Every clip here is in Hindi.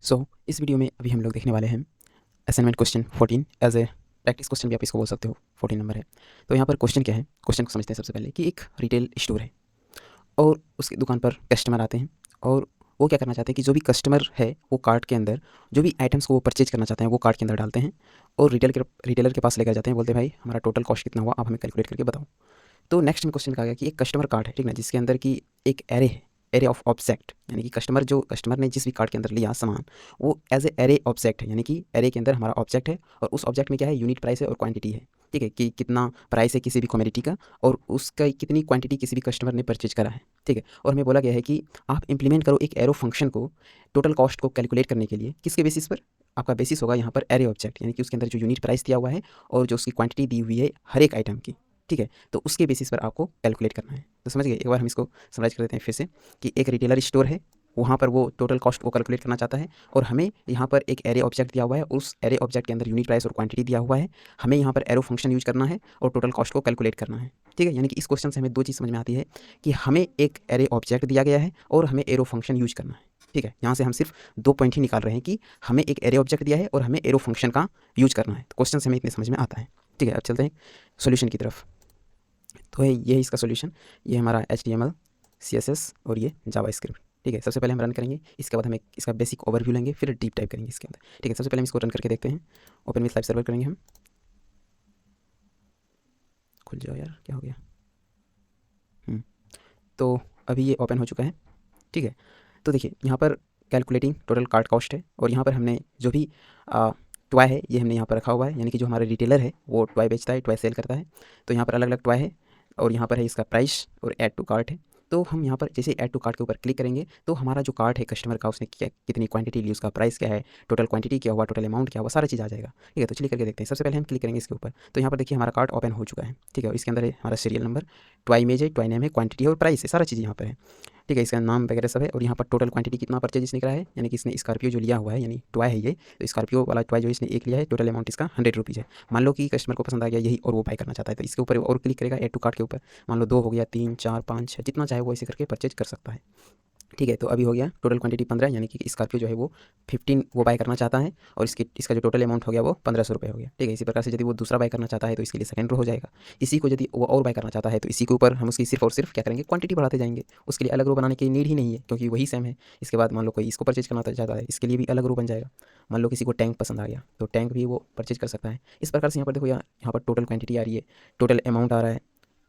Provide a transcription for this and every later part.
इस वीडियो में अभी हम लोग देखने वाले हैं assignment question 14 as a practice question भी आप इसको बोल सकते हो। 14 नंबर है। तो यहाँ पर क्वेश्चन क्या है, क्वेश्चन को समझते हैं। सबसे पहले कि एक रिटेल स्टोर है और उसकी दुकान पर कस्टमर आते हैं और वो क्या करना चाहते हैं कि जो भी कस्टमर है वो कार्ट के अंदर जो भी आइटम्स को वो परचेज करना चाहते हैं वो कार्ट के अंदर डालते हैं और रिटेलर के पास लेकर जाते हैं। बोलते हैं भाई हमारा टोटल कॉस्ट कितना हुआ, आप हमें कैलकुलेट करके बताओ। तो नेक्स्ट में क्वेश्चन कहा गया कि एक कस्टमर कार्ड है, ठीक ना, जिसके अंदर की एक एरे है, एरे ऑफ ऑब्जेक्ट, यानी कि कस्टमर ने जिस भी कार्ड के अंदर लिया सामान वो एज ए एरे ऑब्जेक्ट है, यानी कि एरे के अंदर हमारा ऑब्जेक्ट है और उस ऑब्जेक्ट में क्या है, यूनिट प्राइस है और क्वांटिटी है। ठीक है, कि कितना प्राइस है किसी भी कमोडिटी का और उसका कितनी क्वांटिटी किसी भी कस्टमर ने परचेज करा है। ठीक है, और हमें बोला गया है कि आप इंप्लीमेंट करो एक एरो फंक्शन को टोटल कॉस्ट को कैलकुलेट करने के लिए। किसके बेसिस पर? आपका बेसिस होगा यहाँ पर एरे ऑब्जेक्ट, यानी कि उसके अंदर जो यूनिट प्राइस दिया हुआ है और जो उसकी क्वांटिटी दी हुई है हर एक आइटम की। ठीक है, तो उसके बेसिस पर आपको कैलकुलेट करना है। तो समझ गए? एक बार हम इसको समराइज कर देते हैं फिर से कि एक रिटेलर स्टोर है, वहाँ पर वो टोटल कॉस्ट को कैलकुलेट करना चाहता है और हमें यहाँ पर एक एरे ऑब्जेक्ट दिया हुआ है, उस एरे ऑब्जेक्ट के अंदर यूनिट प्राइस और क्वांटिटी दिया हुआ है। हमें यहाँ पर एरो फंक्शन यूज करना है और टोटल कॉस्ट को कैलकुलेट करना है। ठीक है, यानी कि इस क्वेश्चन से हमें दो चीज़ समझ में आती है कि हमें एक एरे ऑब्जेक्ट दिया गया है और हमें एरो फंक्शन यूज करना है। ठीक है, यहाँ से हम सिर्फ दो पॉइंट ही निकाल रहे हैं कि हमें एक एरे ऑब्जेक्ट दिया है और हमें एरो फंक्शन का यूज करना है। तो क्वेश्चन से हमें इतने समझ में आता है। ठीक है, अब चलते हैं सोल्यूशन की तरफ। तो ये है इसका सॉल्यूशन। ये हमारा HTML, CSS और ये जावास्क्रिप्ट। ठीक है, सबसे पहले हम रन करेंगे, इसके बाद हम एक इसका बेसिक ओवरव्यू लेंगे, फिर डीप टाइप करेंगे इसके अंदर। ठीक है, सबसे पहले हम इसको रन करके देखते हैं। ओपन विथ लाइव सर्वर करेंगे हम। खुल जाओ यार, क्या हो गया? तो अभी ये ओपन हो चुका है। ठीक है, तो देखिए यहाँ पर कैलकुलेटिंग टोटल कार्ट कॉस्ट है और यहाँ पर हमने जो भी टॉय है ये हमने यहाँ पर रखा हुआ है, यानी कि जो हमारा रिटेलर है वो टॉय बेचता है, टॉय सेल करता है। तो यहाँ पर अलग अलग टॉय है और यहाँ पर है इसका प्राइस और ऐड टू कार्ट है। तो हम यहाँ पर जैसे ऐड टू कार्ट के ऊपर क्लिक करेंगे तो हमारा जो कार्ट है कस्टमर का, उसने क्या कितनी क्वांटिटी ली, उसका प्राइस क्या है, टोटल क्वांटिटी क्या हुआ, टोटल अमाउंट क्या हुआ, सारा चीज़ आ जाएगा। ठीक है, तो चलिए करके देखते हैं। सबसे पहले हम क्लिक करेंगे इसके ऊपर। तो यहाँ पर देखिए हमारा कार्ट ओपन हो चुका है। ठीक है, और इसके अंदर है हमारा सीरियल नंबर, टॉय इमेज है, टॉय नेम है, क्वांटिटी है और प्राइस है, सारा चीज़ यहाँ पर है। ठीक है, इसका नाम वगैरह सब है और यहाँ पर टोटल क्वांटिटी कितना परचेज इसने करा है, यानी कि इसने स्कॉर्पियो जो लिया हुआ है, यानी टॉय है ये, तो स्कॉर्पियो वाला टॉय जो इसने एक लिया है, टोटल अमाउंट इसका 100 रुपीज़ है। मान लो कि कस्टमर को पसंद आ गया यही और वो बाय करना चाहता है, तो इसके ऊपर और क्लिक करेगा ऐड टू कार्ट के ऊपर। मान लो 2 हो गया, 3, 4, 5, 6, जितना चाहे वो ऐसे करके परचेज कर सकता है। ठीक है, तो अभी हो गया टोटल क्वांटिटी 15, यानी कि स्कॉर्पियो जो है वो 15 वो बाय करना चाहता है और इसका जो टोटल अमाउंट हो गया वो 1500 रुपये हो गया। ठीक है, इसी प्रकार से यदि वो दूसरा बाय करना चाहता है तो इसके लिए सेकंड रो हो जाएगा। इसी को यदि वो और बाय करना चाहता है तो इसी के ऊपर हम उसकी सिर्फ और सिर्फ क्या करेंगे, क्वांटिटी बढ़ाते जाएंगे। उसके लिए अलग रो बनाने की नीड ही नहीं है क्योंकि वही सेम है। इसके बाद मान लो कोई इसको परचेज करना चाहता है, इसके लिए भी अलग रो बन जाएगा। मान लो किसी को टैंक पसंद आ गया तो टैंक भी वो परचेज कर सकता है। इस प्रकार से यहाँ पर देखो, यहाँ पर टोटल क्वांटिटी आ रही है, टोटल अमाउंट आ रहा है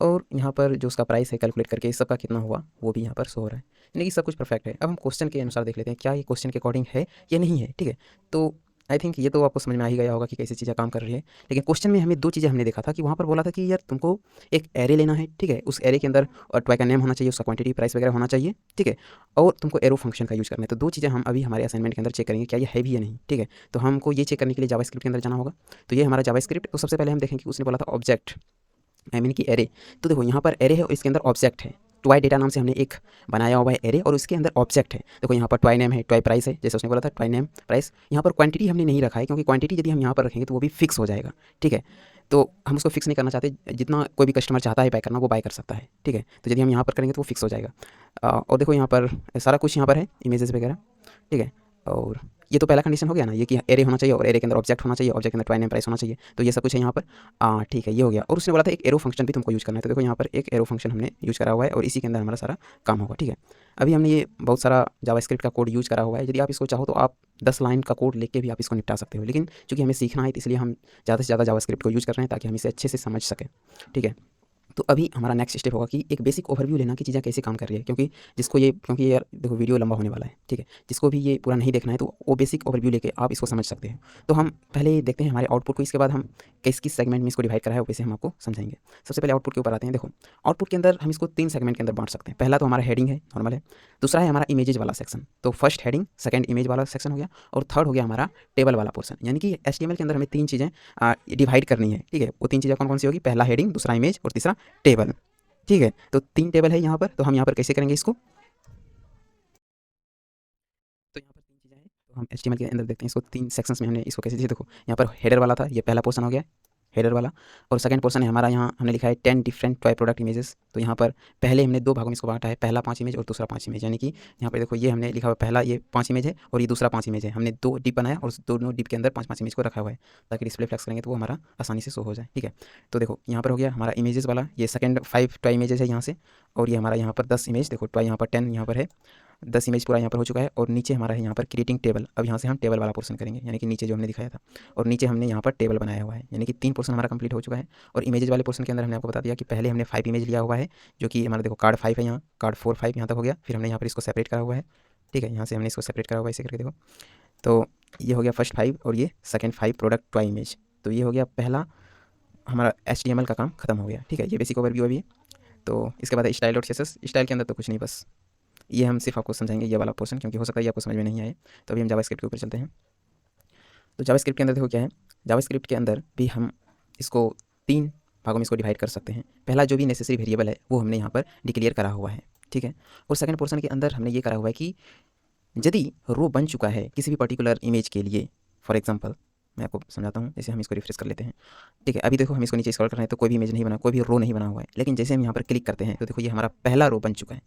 और यहाँ पर जो उसका प्राइस है कैलकुलेट करके इस सब का कितना हुआ वो भी यहाँ पर शो हो रहा है, यानी कि सब कुछ परफेक्ट है। अब हम क्वेश्चन के अनुसार देख लेते हैं क्या ये क्वेश्चन के अकॉर्डिंग है या नहीं है। ठीक है, तो आई थिंक ये तो आपको समझ में आ ही गया होगा कि कैसी चीज़ें काम कर रही है। लेकिन क्वेश्चन में हमें दो चीज़ें हमने देखा था कि वहाँ पर बोला था कि यार तुमको एक एरे लेना है। ठीक है, उस एरे के अंदर और टॉय का नेम होना चाहिए, उसका क्वांटिटी प्राइस वगैरह होना चाहिए। ठीक है, और तुमको एरो फंक्शन का यूज़ करना है। तो दो चीज़ें हम अभी हमारे असाइनमेंट के अंदर चेक करेंगे क्या ये है भी या नहीं। ठीक है, तो हमको ये चेक करने के लिए जावास्क्रिप्ट के अंदर जाना होगा। तो ये हमारा जावास्क्रिप्ट। तो सबसे पहले हम देखेंगे कि उसने बोला था ऑब्जेक्ट, आई मीन कि एरे। तो देखो यहाँ पर एरे है और इसके अंदर ऑब्जेक्ट है। टॉय डेटा नाम से हमने एक बनाया हुआ है एरे और उसके अंदर ऑब्जेक्ट है। देखो यहाँ पर टॉय नेम है, टॉय प्राइस है, जैसे उसने बोला था टॉय नेम प्राइस। यहाँ पर क्वांटिटी हमने नहीं रखा है क्योंकि क्वांटिटी यदि हम यहाँ पर रखेंगे तो वो भी फिक्स हो जाएगा। ठीक है, तो हम उसको फिक्स नहीं करना चाहते, जितना कोई भी कस्टमर चाहता है बाय करना वो बाय कर सकता है। ठीक है, तो यदि हम यहाँ पर करेंगे तो वो फिक्स हो जाएगा। और देखो यहाँ पर सारा कुछ यहाँ पर है, इमेजेस वगैरह। ठीक है, और ये तो पहला कंडीशन हो गया ना, ये कि एरे होना चाहिए और एरे के अंदर ऑब्जेक्ट होना चाहिए, ऑब्जेक्ट के अंदर टॉय नेम प्राइस होना चाहिए। तो ये सब कुछ है यहाँ पर। ठीक है, ये हो गया। और उसने बोला था एक एरो फंक्शन भी तुमको यूज़ करना है। तो देखो यहाँ पर एक एरो फंक्शन हमने यूज़ करा हुआ है और इसी के अंदर हमारा सारा काम होगा। ठीक है, अभी हमने ये बहुत सारा जावास्क्रिप्ट का कोड यूज़ करा हुआ है। यदि आप इसको चाहो तो आप 10 लाइन का कोड लिख के भी आप इसको निपटा सकते हो, लेकिन चूंकि हमें सीखना है तो इसलिए हम ज़्यादा से ज़्यादा जावास्क्रिप्ट को यूज़ कर रहे हैं ताकि हम इसे अच्छे से समझ सकें। ठीक है, तो अभी हमारा नेक्स्ट स्टेप होगा कि एक बेसिक ओवरव्यू लेना कि चीज़ें कैसे काम कर रही है, क्योंकि ये यार देखो वीडियो लंबा होने वाला है। ठीक है, जिसको भी ये पूरा नहीं देखना है तो वो बेसिक ओवरव्यू लेके आप इसको समझ सकते हैं। तो हम पहले देखते हैं हमारे आउटपुट को, इसके बाद हम किस किस सेगमेंट में इसको डिवाइड करा है वैसे हम आपको समझाएंगे। सबसे पहले आउटपुट के ऊपर आते हैं। देखो आउटपुट के अंदर हम इसको 3 सेगमेंट के अंदर बांट सकते हैं। पहला तो हमारा हेडिंग है, नॉर्मल है। दूसरा है हमारा इमेजेस वाला सेक्शन, तो फर्स्ट हेडिंग सेकंड इमेज वाला सेक्शन हो गया और थर्ड हो गया हमारा टेबल वाला पोर्सन। यानी कि HTML के अंदर हमें 3 चीज़ें डिवाइड करनी है। ठीक है, वो 3 चीज़ें कौन कौन सी होगी, पहला हेडिंग, दूसरा इमेज और तीसरा टेबल। ठीक है, तो 3 टेबल है यहाँ पर। तो हम यहाँ पर कैसे करेंगे इसको, तो यहाँ पर 3 चीज़ें हैं तो हम HTML के अंदर देखते हैं इसको 3 सेक्शंस में हमने इसको कैसे दिए। देखो यहाँ पर हेडर वाला था, ये पहला पोर्शन हो गया। हेडर वाला। और सेकंड पोर्शन है हमारा, यहाँ हमने लिखा है 10 डिफरेंट टॉय प्रोडक्ट इमेजेस। तो यहाँ पर पहले हमने 2 भागों में इसको बांटा है, पहला 5 इमेज और दूसरा 5 इमेज, यानी कि यहाँ पर देखो ये हमने लिखा हुआ पहला ये 5 इमेज है और ये दूसरा 5 इमेज है। हमने 2 डिप बनाया और उस दोनों डिप के अंदर 5-5 इमेज को रखा हुआ है ताकि डिस्प्ले फ्लेक्स करेंगे तो वो हमारा आसानी से शो हो जाए। ठीक है, तो देखो यहाँ पर हो गया हमारा इमेजेस वाला, ये सेकंड 5 टॉय इमेजेस है यहाँ से, और ये हमारा यहाँ पर 10 इमेज, देखो टॉय यहाँ पर 10 यहाँ पर है, 10 इमेज पूरा यहाँ पर हो चुका है। और नीचे हमारा है यहाँ पर क्रिएटिंग टेबल। अब यहाँ से हम टेबल वाला पोर्शन करेंगे, यानी कि नीचे जो हमने दिखाया था, और नीचे हमने यहाँ पर टेबल बनाया हुआ है, यानी कि 3 पोर्शन हमारा कंप्लीट हो चुका है। और इमेजेस वाले पोर्शन के अंदर हमने आपको बता दिया कि पहले हमने 5 इमेज लिया हुआ है, जो कि हमारा देखो कार्ड 5 है, यहाँ कार्ड 4 5 यहाँ तक हो गया। फिर हमने यहाँ पर इसको सेपरेट करा हुआ है। ठीक है, यहाँ से हमने इसको सेपरेट करा हुआ है, इसे करके देखो। तो ये हो गया फर्स्ट 5 और ये सेकंड 5 प्रोडक्ट टॉय इमेज। तो ये हो गया पहला हमारा HTML का काम खत्म हो गया। ठीक है, ये बेसिक ओवरव्यू अभी है। तो इसके बाद स्टाइल और CSS। स्टाइल के अंदर तो कुछ नहीं, बस ये हम सिर्फ आपको समझाएंगे ये वाला पोर्शन, क्योंकि हो सकता है ये आपको समझ में नहीं आए। तो अभी हम जावास्क्रिप्ट के ऊपर चलते हैं। तो जावास्क्रिप्ट के अंदर देखो क्या है, जावास्क्रिप्ट के अंदर भी हम इसको 3 भागों में इसको डिवाइड कर सकते हैं। पहला जो भी नेसेसरी वेरिएबल है वो हमने यहाँ पर डिक्लेयर करा हुआ है। ठीक है, और सेकंड पोर्शन के अंदर हमने ये करा हुआ है कि यदि रो बन चुका है किसी भी पर्टिकुलर इमेज के लिए, फॉर एग्जांपल मैं आपको समझाता हूँ, जैसे हम इसको रिफ्रेश कर लेते हैं। ठीक है, अभी देखो हम इसको नीचे स्क्रॉल कर रहे हैं तो कोई भी इमेज नहीं बना, कोई भी रो नहीं बना हुआ है, लेकिन जैसे हम यहाँ पर क्लिक करते हैं तो देखो ये हमारा पहला रो बन चुका है।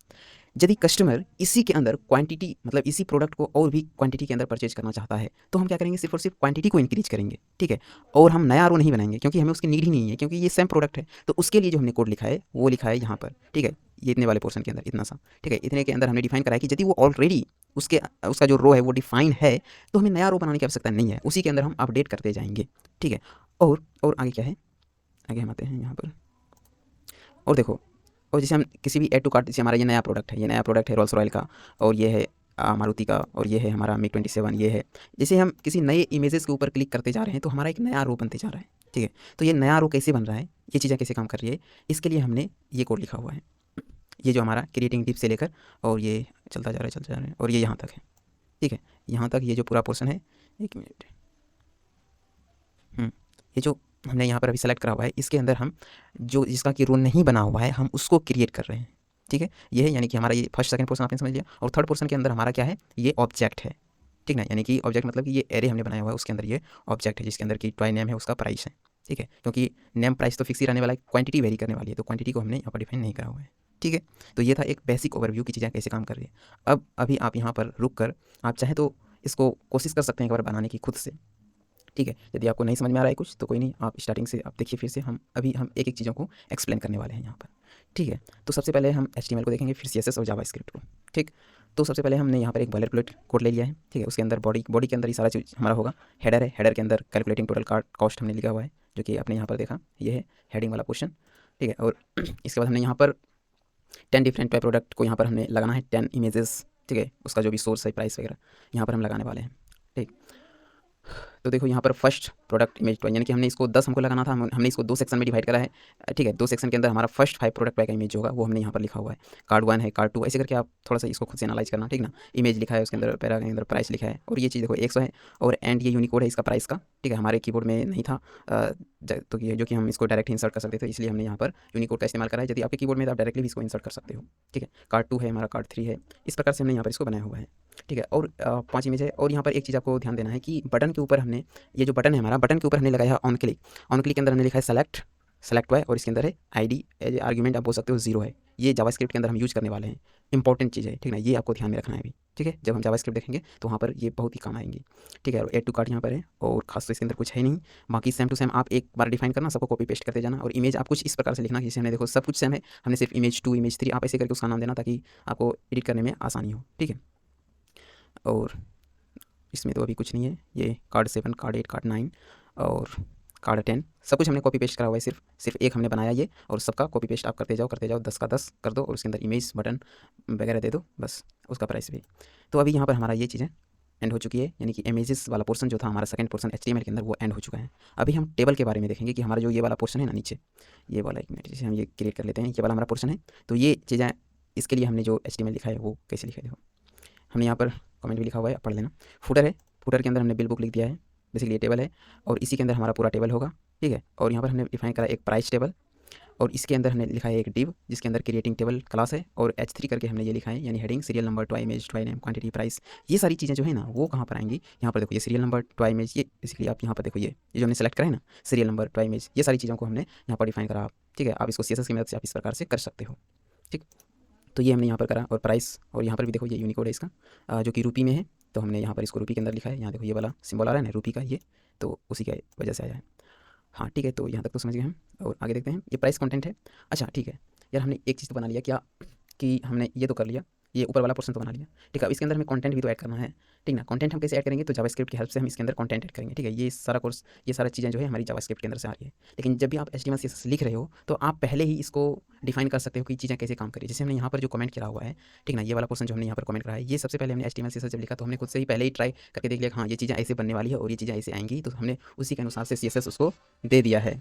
यदि कस्टमर इसी के अंदर क्वांटिटी, मतलब इसी प्रोडक्ट को और भी क्वांटिटी के अंदर परचेज करना चाहता है, तो हम क्या करेंगे, सिर्फ और सिर्फ क्वांटिटी को इंक्रीज करेंगे। ठीक है, और हम नया रो नहीं बनाएंगे, क्योंकि हमें उसकी नीड ही नहीं है, क्योंकि ये सेम प्रोडक्ट है। तो उसके लिए जो हमने कोड लिखा है वो लिखा है यहाँ पर। ठीक है, ये इतने वाले पोर्शन के अंदर इतना सा। ठीक है, इतने के अंदर हमने डिफाइन करा है कि यदि वो ऑलरेडी उसका जो रो है वो डिफाइन है, तो हमें नया रो बनाने की आवश्यकता नहीं है, उसी के अंदर हम अपडेट करते जाएंगे। ठीक है, और आगे क्या है, आगे हम आते हैं यहाँ पर। और देखो, और जैसे हम किसी भी ऐड टू कार्ट, जैसे हमारा ये नया प्रोडक्ट है, ये नया प्रोडक्ट है रोल्स रॉयल का, और ये है मारुति का, और ये है हमारा मिग 27, ये है। जैसे हम किसी नए इमेजेस के ऊपर क्लिक करते जा रहे हैं तो हमारा एक नया रो बनते जा रहा है। ठीक है, तो ये नया रो कैसे बन रहा है, ये चीज़ें कैसे काम कर रही है, इसके लिए हमने ये कोड लिखा हुआ है। ये जो हमारा क्रिएटिंग डिप से लेकर और ये चलता जा रहा है और ये यहाँ तक है। ठीक है, यहाँ तक ये जो पूरा पोर्शन है, 1 मिनट, ये जो हमने यहाँ पर अभी सेलेक्ट करा हुआ है, इसके अंदर हम जो जिसका कि रो नहीं बना हुआ है हम उसको क्रिएट कर रहे हैं। ठीक है, ये है, यानी कि हमारा ये फर्स्ट सेकंड पोर्शन आपने समझ लिया। और थर्ड पोर्शन के अंदर हमारा क्या है, ये ऑब्जेक्ट है। ठीक ना, यानी कि ऑब्जेक्ट मतलब कि ये एरे हमने बनाया हुआ है, उसके अंदर ये ऑब्जेक्ट है, जिसके अंदर की टॉय नेम है, उसका प्राइस है। ठीक है, क्योंकि नेम प्राइस तो फिक्स ही रहने वाला है, क्वांटिटी वेरी करने वाली है, तो क्वांटिटी को हमने यहाँ पर डिफाइन नहीं करा हुआ है। ठीक है, तो ये था एक बेसिक ओवरव्यू की चीज़ें कैसे काम कर रही है। अब अभी आप यहाँ पर रुक कर आप चाहे तो इसको कोशिश कर सकते हैं एक बार बनाने की खुद से। ठीक है, यदि आपको नहीं समझ में आ रहा है कुछ तो कोई नहीं, आप स्टार्टिंग से आप देखिए फिर से। हम एक एक चीज़ों को एक्सप्लेन करने वाले हैं यहाँ पर। ठीक है, तो सबसे पहले हम HTML को देखेंगे, फिर CSS और जावास्क्रिप्ट को। ठीक, तो सबसे पहले हमने यहाँ पर एक बॉयलरप्लेट कोड ले लिया है। ठीक है, उसके अंदर बॉडी के अंदर ही सारा चीज़ हमारा होगा। हेडर है, हेडर के अंदर कैलकुलेटिंग टोटल कॉस्ट हमने लिखा हुआ है, जो कि आपने यहाँ पर देखा, ये है हेडिंग वाला पोर्शन। ठीक है, और इसके बाद हमने यहाँ पर 10 डिफरेंट टॉय प्रोडक्ट को यहाँ पर हमने लगाना है 10 इमेजेस। ठीक है, उसका जो भी सोर्स है, प्राइस वगैरह यहाँ पर हम लगाने वाले हैं। ठीक, तो देखो यहाँ पर फर्स्ट प्रोडक्ट इमेज टॉय, यानी कि हमने इसको 10 हमको लगाना था, हमने इसको 2 सेक्शन में डिवाइड करा है। ठीक है, 2 सेक्शन के अंदर हमारा फर्स्ट 5 प्रोडक्ट टॉय का इमेज होगा वो हमने यहाँ पर लिखा हुआ है। कार्ड 1 है, कार्ड 2, ऐसे करके आप थोड़ा सा इसको खुद से एनालाइज करना। ठीक ना, इमेज लिखा है, उसके अंदर पैरा के अंदर प्राइस लिखा है, और ये चीज़ देखो 100 है, और एंड ये यूनिकोड है इसका प्राइस का। ठीक है, हमारे कीबोर्ड में नहीं था, तो ये जो कि हम इसको डायरेक्ट इंसर्ट कर सकते थे, इसलिए हमने यहाँ पर यूनिकोड का इस्तेमाल करा है। यदि आपके कीबोर्ड में तो आप डायरेक्टली भी इसको इंसर्ट कर सकते हो। ठीक है, कार्ड 2 है हमारा, कार्ड 3 है, इस प्रकार से हमने यहाँ पर इसको बनाया हुआ है। ठीक है, और 5 इमेज है। और यहाँ पर एक चीज़ आपको ध्यान देना है कि बटन के ऊपर हमने, ये जो बटन है हमारा, बटन के ऊपर हमने लगाया है ऑन क्लिक। ऑन क्लिक के अंदर हमने लिखा है सेलेक्ट हुआ है, और इसके अंदर है ID एज आर्ग्यूमेंट, आप बोल सकते हो 0 है। ये जावास्क्रिप्ट के अंदर हम यूज़ करने वाले हैं, इंपॉर्टेंट चीज़ है। ठीक है, ये आपको ध्यान में रखना है अभी। ठीक है, जब हम जावास्क्रिप्ट देखेंगे तो वहाँ पर ये बहुत ही काम आएंगी। ठीक है, और ऐड टू कार्ट यहाँ पर है, और खास तो इसके अंदर कुछ है नहीं, बाकी सेम टू सेम आप एक बार डिफाइन करना, सबको कॉपी पेस्ट करते जाना। और इमेज आप कुछ इस प्रकार से लिखना, जैसे हमने देखो सब कुछ सेम है, हमने सिर्फ इमेज 2 इमेज 3 आप ऐसे करके उसका नाम देना, ताकि आपको एडिट करने में आसानी हो। ठीक है, और इसमें तो अभी कुछ नहीं है, ये कार्ड 7, कार्ड 8, कार्ड 9 और कार्ड 10 सब कुछ हमने कॉपी पेस्ट करा हुआ है। सिर्फ एक हमने बनाया ये, और सबका कॉपी पेस्ट आप करते जाओ, 10 का 10 कर दो, और उसके अंदर इमेज बटन वगैरह दे दो, बस उसका प्राइस भी। तो अभी यहाँ पर हमारा ये चीज़ें एंड हो चुकी है, यानी कि इमेजेस वाला पोर्शन जो था हमारा सेकंड पोर्शन HTML के अंदर, वो एंड हो चुका है। अभी हम टेबल के बारे में देखेंगे कि हमारा जो ये वाला पोर्शन है ना नीचे, ये वाला, एक मिनट, जैसे हम ये क्रिएट कर लेते हैं, ये वाला हमारा पोर्शन है। तो ये चीज़ें, इसके लिए हमने जो HTML लिखा है वो कैसे लिखा है, देखो हमने यहाँ पर कमेंट भी लिखा हुआ है, पढ़ लेना। फुटर है, फुटर के अंदर हमने बिल बुक लिख दिया है, बेसिकली ये टेबल है, और इसी के अंदर हमारा पूरा टेबल होगा। ठीक है, और यहाँ पर हमने डिफाइन करा एक प्राइस टेबल, और इसके अंदर हमने लिखा है एक डिव जिसके अंदर क्रिएटिंग टेबल क्लास है, और H3 करके हमने ये लिखा है, यानी heading serial number, toy image, toy name, quantity, price. ये सारी चीज़ें जो है ना वो कहाँ पर आएंगी, यहाँ पर देखो ये सीरियल नंबर, टॉय इमेज, ये बेसिकली आप यहाँ पर देखो ये जो हमने सेलेक्ट करा है ना, सीरियल नंबर, टॉय इमेज, ये सारी चीज़ों को हमने यहाँ पर डिफाइन करा आप। ठीक है, आप इसको CSS की मदद से आप इस प्रकार से कर सकते हो। ठीक, तो ये हमने यहाँ पर करा, और प्राइस, और यहाँ पर भी देखो ये यूनिकोड है इसका, जो कि रुपी में है, तो हमने यहाँ पर इसको रुपी के अंदर लिखा है। यहाँ देखो ये वाला सिंबल आ रहा है ना रुपी का, ये तो उसी की वजह से आया है। हाँ ठीक है, तो यहाँ तक तो समझ गए हम, और आगे देखते हैं। ये प्राइस कंटेंट है। अच्छा ठीक है यार, हमने एक चीज़ तो बना लिया क्या, कि हमने ये तो कर लिया, ये ऊपर वाला पोर्शन तो बना लिया। ठीक है, अब इसके अंदर हमें कंटेंट भी तो ऐड करना है। ठीक ना, कंटेंट हम कैसे ऐड करेंगे, तो जावास्क्रिप्ट की हेल्प से हम इसके अंदर कंटेंट ऐड करेंगे। ठीक है, ये सारा कोर्स, ये सारा चीज़ें जो है हमारी जावास्क्रिप्ट के अंदर से आ रही है। लेकिन जब भी आप HTML CSS लिख रहे हो तो आप पहले ही इसको डिफाइन कर सकते हो कि चीज़ें कैसे काम करें। जैसे हमने यहाँ पर जो कमेंट करा हुआ है, ठीक ना, ये वाला पोर्शन जो हमने यहाँ पर कमेंट करा है, ये सबसे पहले हमने HTML CSS जब लिखा तो हमने खुद से ही पहले ही ट्राई करके देख लिया, हाँ ये चीज़ें ऐसे बनने वाली है और ये चीज़ें ऐसे आएंगी, तो हमने उसी के अनुसार से CSS उसको दे दिया है।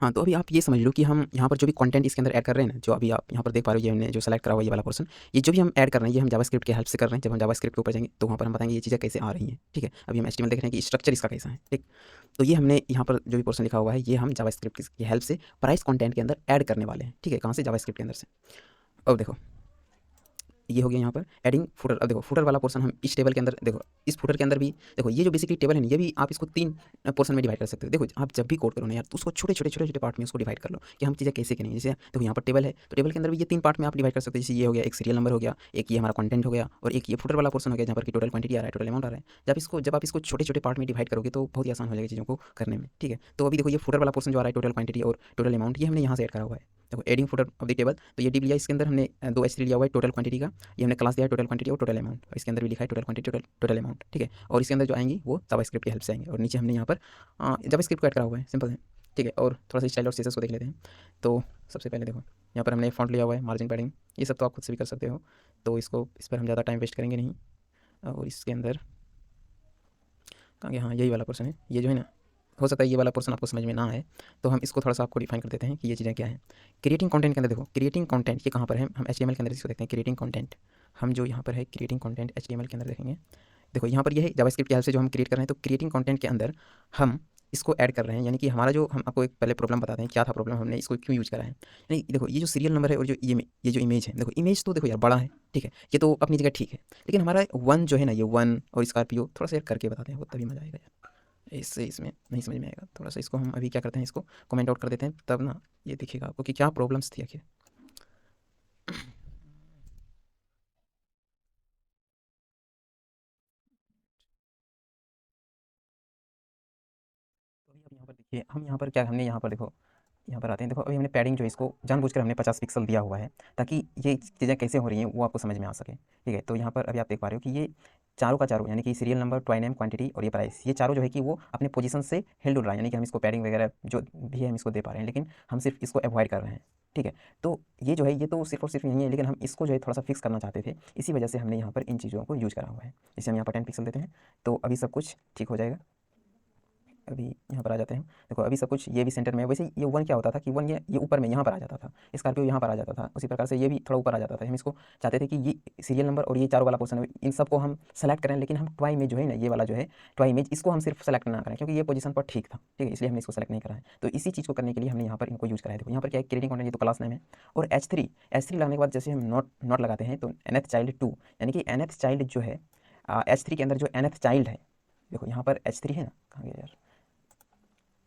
हाँ, तो अभी आप ये समझ लो कि हम यहाँ पर जो भी कंटेंट इसके अंदर ऐड कर रहे हैं ना, जो अभी आप यहाँ पर देख पा रहे हो, ये हमने जो सेलेक्ट करा हुआ ये वाला पोर्शन, ये जो भी हम ऐड कर रहे हैं ये हम जावास्क्रिप्ट की हेल्प से कर रहे हैं। जब हम जावास्क्रिप्ट के ऊपर जाएंगे तो वहाँ पर हम बताएंगे ये चीज़ें कैसे आ रही हैं। ठीक है, अभी हम HTML देख रहे हैं कि स्ट्रक्चर इसका कैसा है। ठीक, तो ये हमने यहाँ पर जो भी पोर्शन लिखा हुआ है ये हम जावास्क्रिप्ट की हेल्प से प्राइस कंटेंट के अंदर ऐड करने वाले हैं। ठीक है, कहाँ से, जावास्क्रिप्ट के अंदर से। अब देखो ये हो गया यहाँ पर एडिंग फुटर। अब देखो फुटर वाला पोर्शन हम इस टेबल के अंदर, देखो इस फुटर के अंदर भी देखो ये जो बेसिकली टेबल है ना, ये भी आप इसको 3 पोर्शन में डिवाइड कर सकते हो। देखो आप जब भी कोड करो ना यार, तो उसको छोटे-छोटे पार्ट में उसको डिवाइड कर लो कि हम चीज़ें कैसे करेंगे। जैसे देखो यहाँ पर टेबल है, तो टेबल के अंदर भी ये 3 पार्ट में आप डिवाइड कर सकते हो। जैसे ये हो गया, एक सीरियल नंबर हो गया, एक ये हमारा कंटेंट हो गया, और एक ये फुटर वाला पोर्शन हो गया जहाँ पर कि टोटल क्वांटिटी आ रहा है, टोटल अमाउंट आ रहा है। जब आप इसको छोटे-छोटे पार्ट में डिवाइड करोगे तो बहुत ही आसान हो जाएगा चीज़ों को करने में। ठीक है, तो अभी देखो ये फुटर वाला पोर्शन जो आ रहा है, टोटल क्वांटिटी और टोटल अमाउंट, ये हमने यहाँ से ऐड करा हुआ है। देखो adding footer of the table, तो ये डिव लिया, इसके अंदर हमने 2 H3 लिया हुआ है टोटल क्वांटिटी का, ये हमने क्लास दिया है टोटल क्वांटिटी और टोटल अमाउंट, और इसके अंदर भी लिखा है टोटल क्वांटिटी, टोटल अमाउंट। ठीक है, और इसके अंदर जो आएंगी वो जावास्क्रिप्ट की हेल्प से आएंगे, और नीचे हमने यहाँ पर जावास्क्रिप्ट को ऐड करा हुआ है, सिंपल है। ठीक है, और थोड़ा सा स्टाइल और CSS को देख लेते हैं। तो सबसे पहले देखो यहाँ पर हमने फॉन्ट लिया हुआ है, मार्जिन, पैडिंग, ये सब तो आप खुद से भी कर सकते हो, तो इसको इस पर हम ज़्यादा टाइम वेस्ट करेंगे नहीं। और इसके अंदर कहाँ गया, हाँ यही वाला पोर्शन है, ये जो है ना, हो सकता है ये वाला पोर्शन आपको समझ में ना आए, तो हम इसको थोड़ा सा आपको डिफाइन कर देते हैं कि ये चीज़ें क्या है। क्रिएटिंग कंटेंट के अंदर देखो, क्रिएटिंग कंटेंट ये कहाँ पर है, हम HTML के अंदर इसको देखते हैं। क्रिएटिंग कंटेंट, हम जो यहाँ पर है क्रिएटिंग कंटेंट HTML के अंदर देखेंगे। देखो यहाँ पर ये है जावास्क्रिप्ट की हेल्प से जो हम क्रिएट कर रहे हैं, तो क्रिएटिंग कंटेंट के अंदर हम इसको ऐड कर रहे हैं। यानी कि हमारा जो, हम आपको एक पहले प्रॉब्लम बताते हैं क्या था प्रॉब्लम, हमने इसको क्यों यूज़ करा है। यानी देखो ये जो सीरियल नंबर है और जो ये जो इमेज है, देखो इमेज तो देखो यार बड़ा है, ठीक है, ये तो अपनी जगह ठीक है, लेकिन हमारा वन जो है ना, ये वन और स्कॉर्पियो, थोड़ा सा यार करके बताते हैं वो तभी मज़ा आएगा यार, इससे इसमें नहीं समझ में आएगा। थोड़ा सा इसको हम अभी क्या करते हैं, इसको कमेंट आउट कर देते हैं, तब ना ये दिखेगा आपको कि क्या प्रॉब्लम्स थी आखिर। तो अभी आप यहाँ पर देखिए, हम यहाँ पर क्या, हमने यहाँ पर देखो, यहाँ पर आते हैं। देखो अभी हमने पैडिंग जो है इसको जानबूझकर हमने 50 पिक्सल दिया हुआ है, ताकि ये चीज़ें कैसे हो रही हैं वो आपको समझ में आ सके। ठीक है, तो यहाँ पर अभी आप देख पा रहे हो कि ये चारों का चारों, यानी कि serial number, toy name, quantity और ये प्राइस, ये चारों जो है कि वो अपने पोजीशन से हिल डुल रहा है। यानी कि हम इसको पैडिंग वगैरह जो भी है हम इसको दे पा रहे हैं, लेकिन हम सिर्फ इसको अवॉइड कर रहे हैं। ठीक है, तो ये जो है ये तो सिर्फ और सिर्फ यही है, लेकिन हम इसको जो है थोड़ा सा फिक्स करना चाहते थे, इसी वजह से हमने यहाँ पर इन चीज़ों को यूज़ करा हुआ है। जैसे हम यहाँ पर 10 पिक्सल देते हैं तो अभी सब कुछ ठीक हो जाएगा। अभी यहाँ पर आ जाते हैं, देखो अभी सब कुछ ये भी सेंटर में है। वैसे ये वन क्या होता था कि वन ये ऊपर में यहाँ पर आ जाता था, स्कॉर्पियो यहाँ पर आ जाता था, उसी प्रकार से ये भी थोड़ा ऊपर आ जाता था। हम इसको चाहते थे कि ये सीरियल नंबर और ये चारों वाला पोर्शन है, इन सबको हम सेलेक्ट करें, लेकिन हम टॉय इमेज जो है ना, ये वाला जो है टॉय इमेज, इसको हम सिर्फ सेलेक्ट ना करें, क्योंकि ये पोजीशन पर ठीक था। ठीक है, इसलिए हमने इसको सेलेक्ट नहीं करा है। तो इसी चीज़ को करने के लिए हमने यहाँ पर इनको यूज़ कराया। देखो यहाँ पर क्या है, क्रिएटिंग कंटेंट, ये तो क्लास नेम है, और H3 लगाने के बाद जैसे हम नॉट लगाते हैं तो nth चाइल्ड 2, यानी कि nth चाइल्ड जो है H3 के अंदर जो nth चाइल्ड है, देखो यहाँ पर H3 है ना, कहाँ गया यार,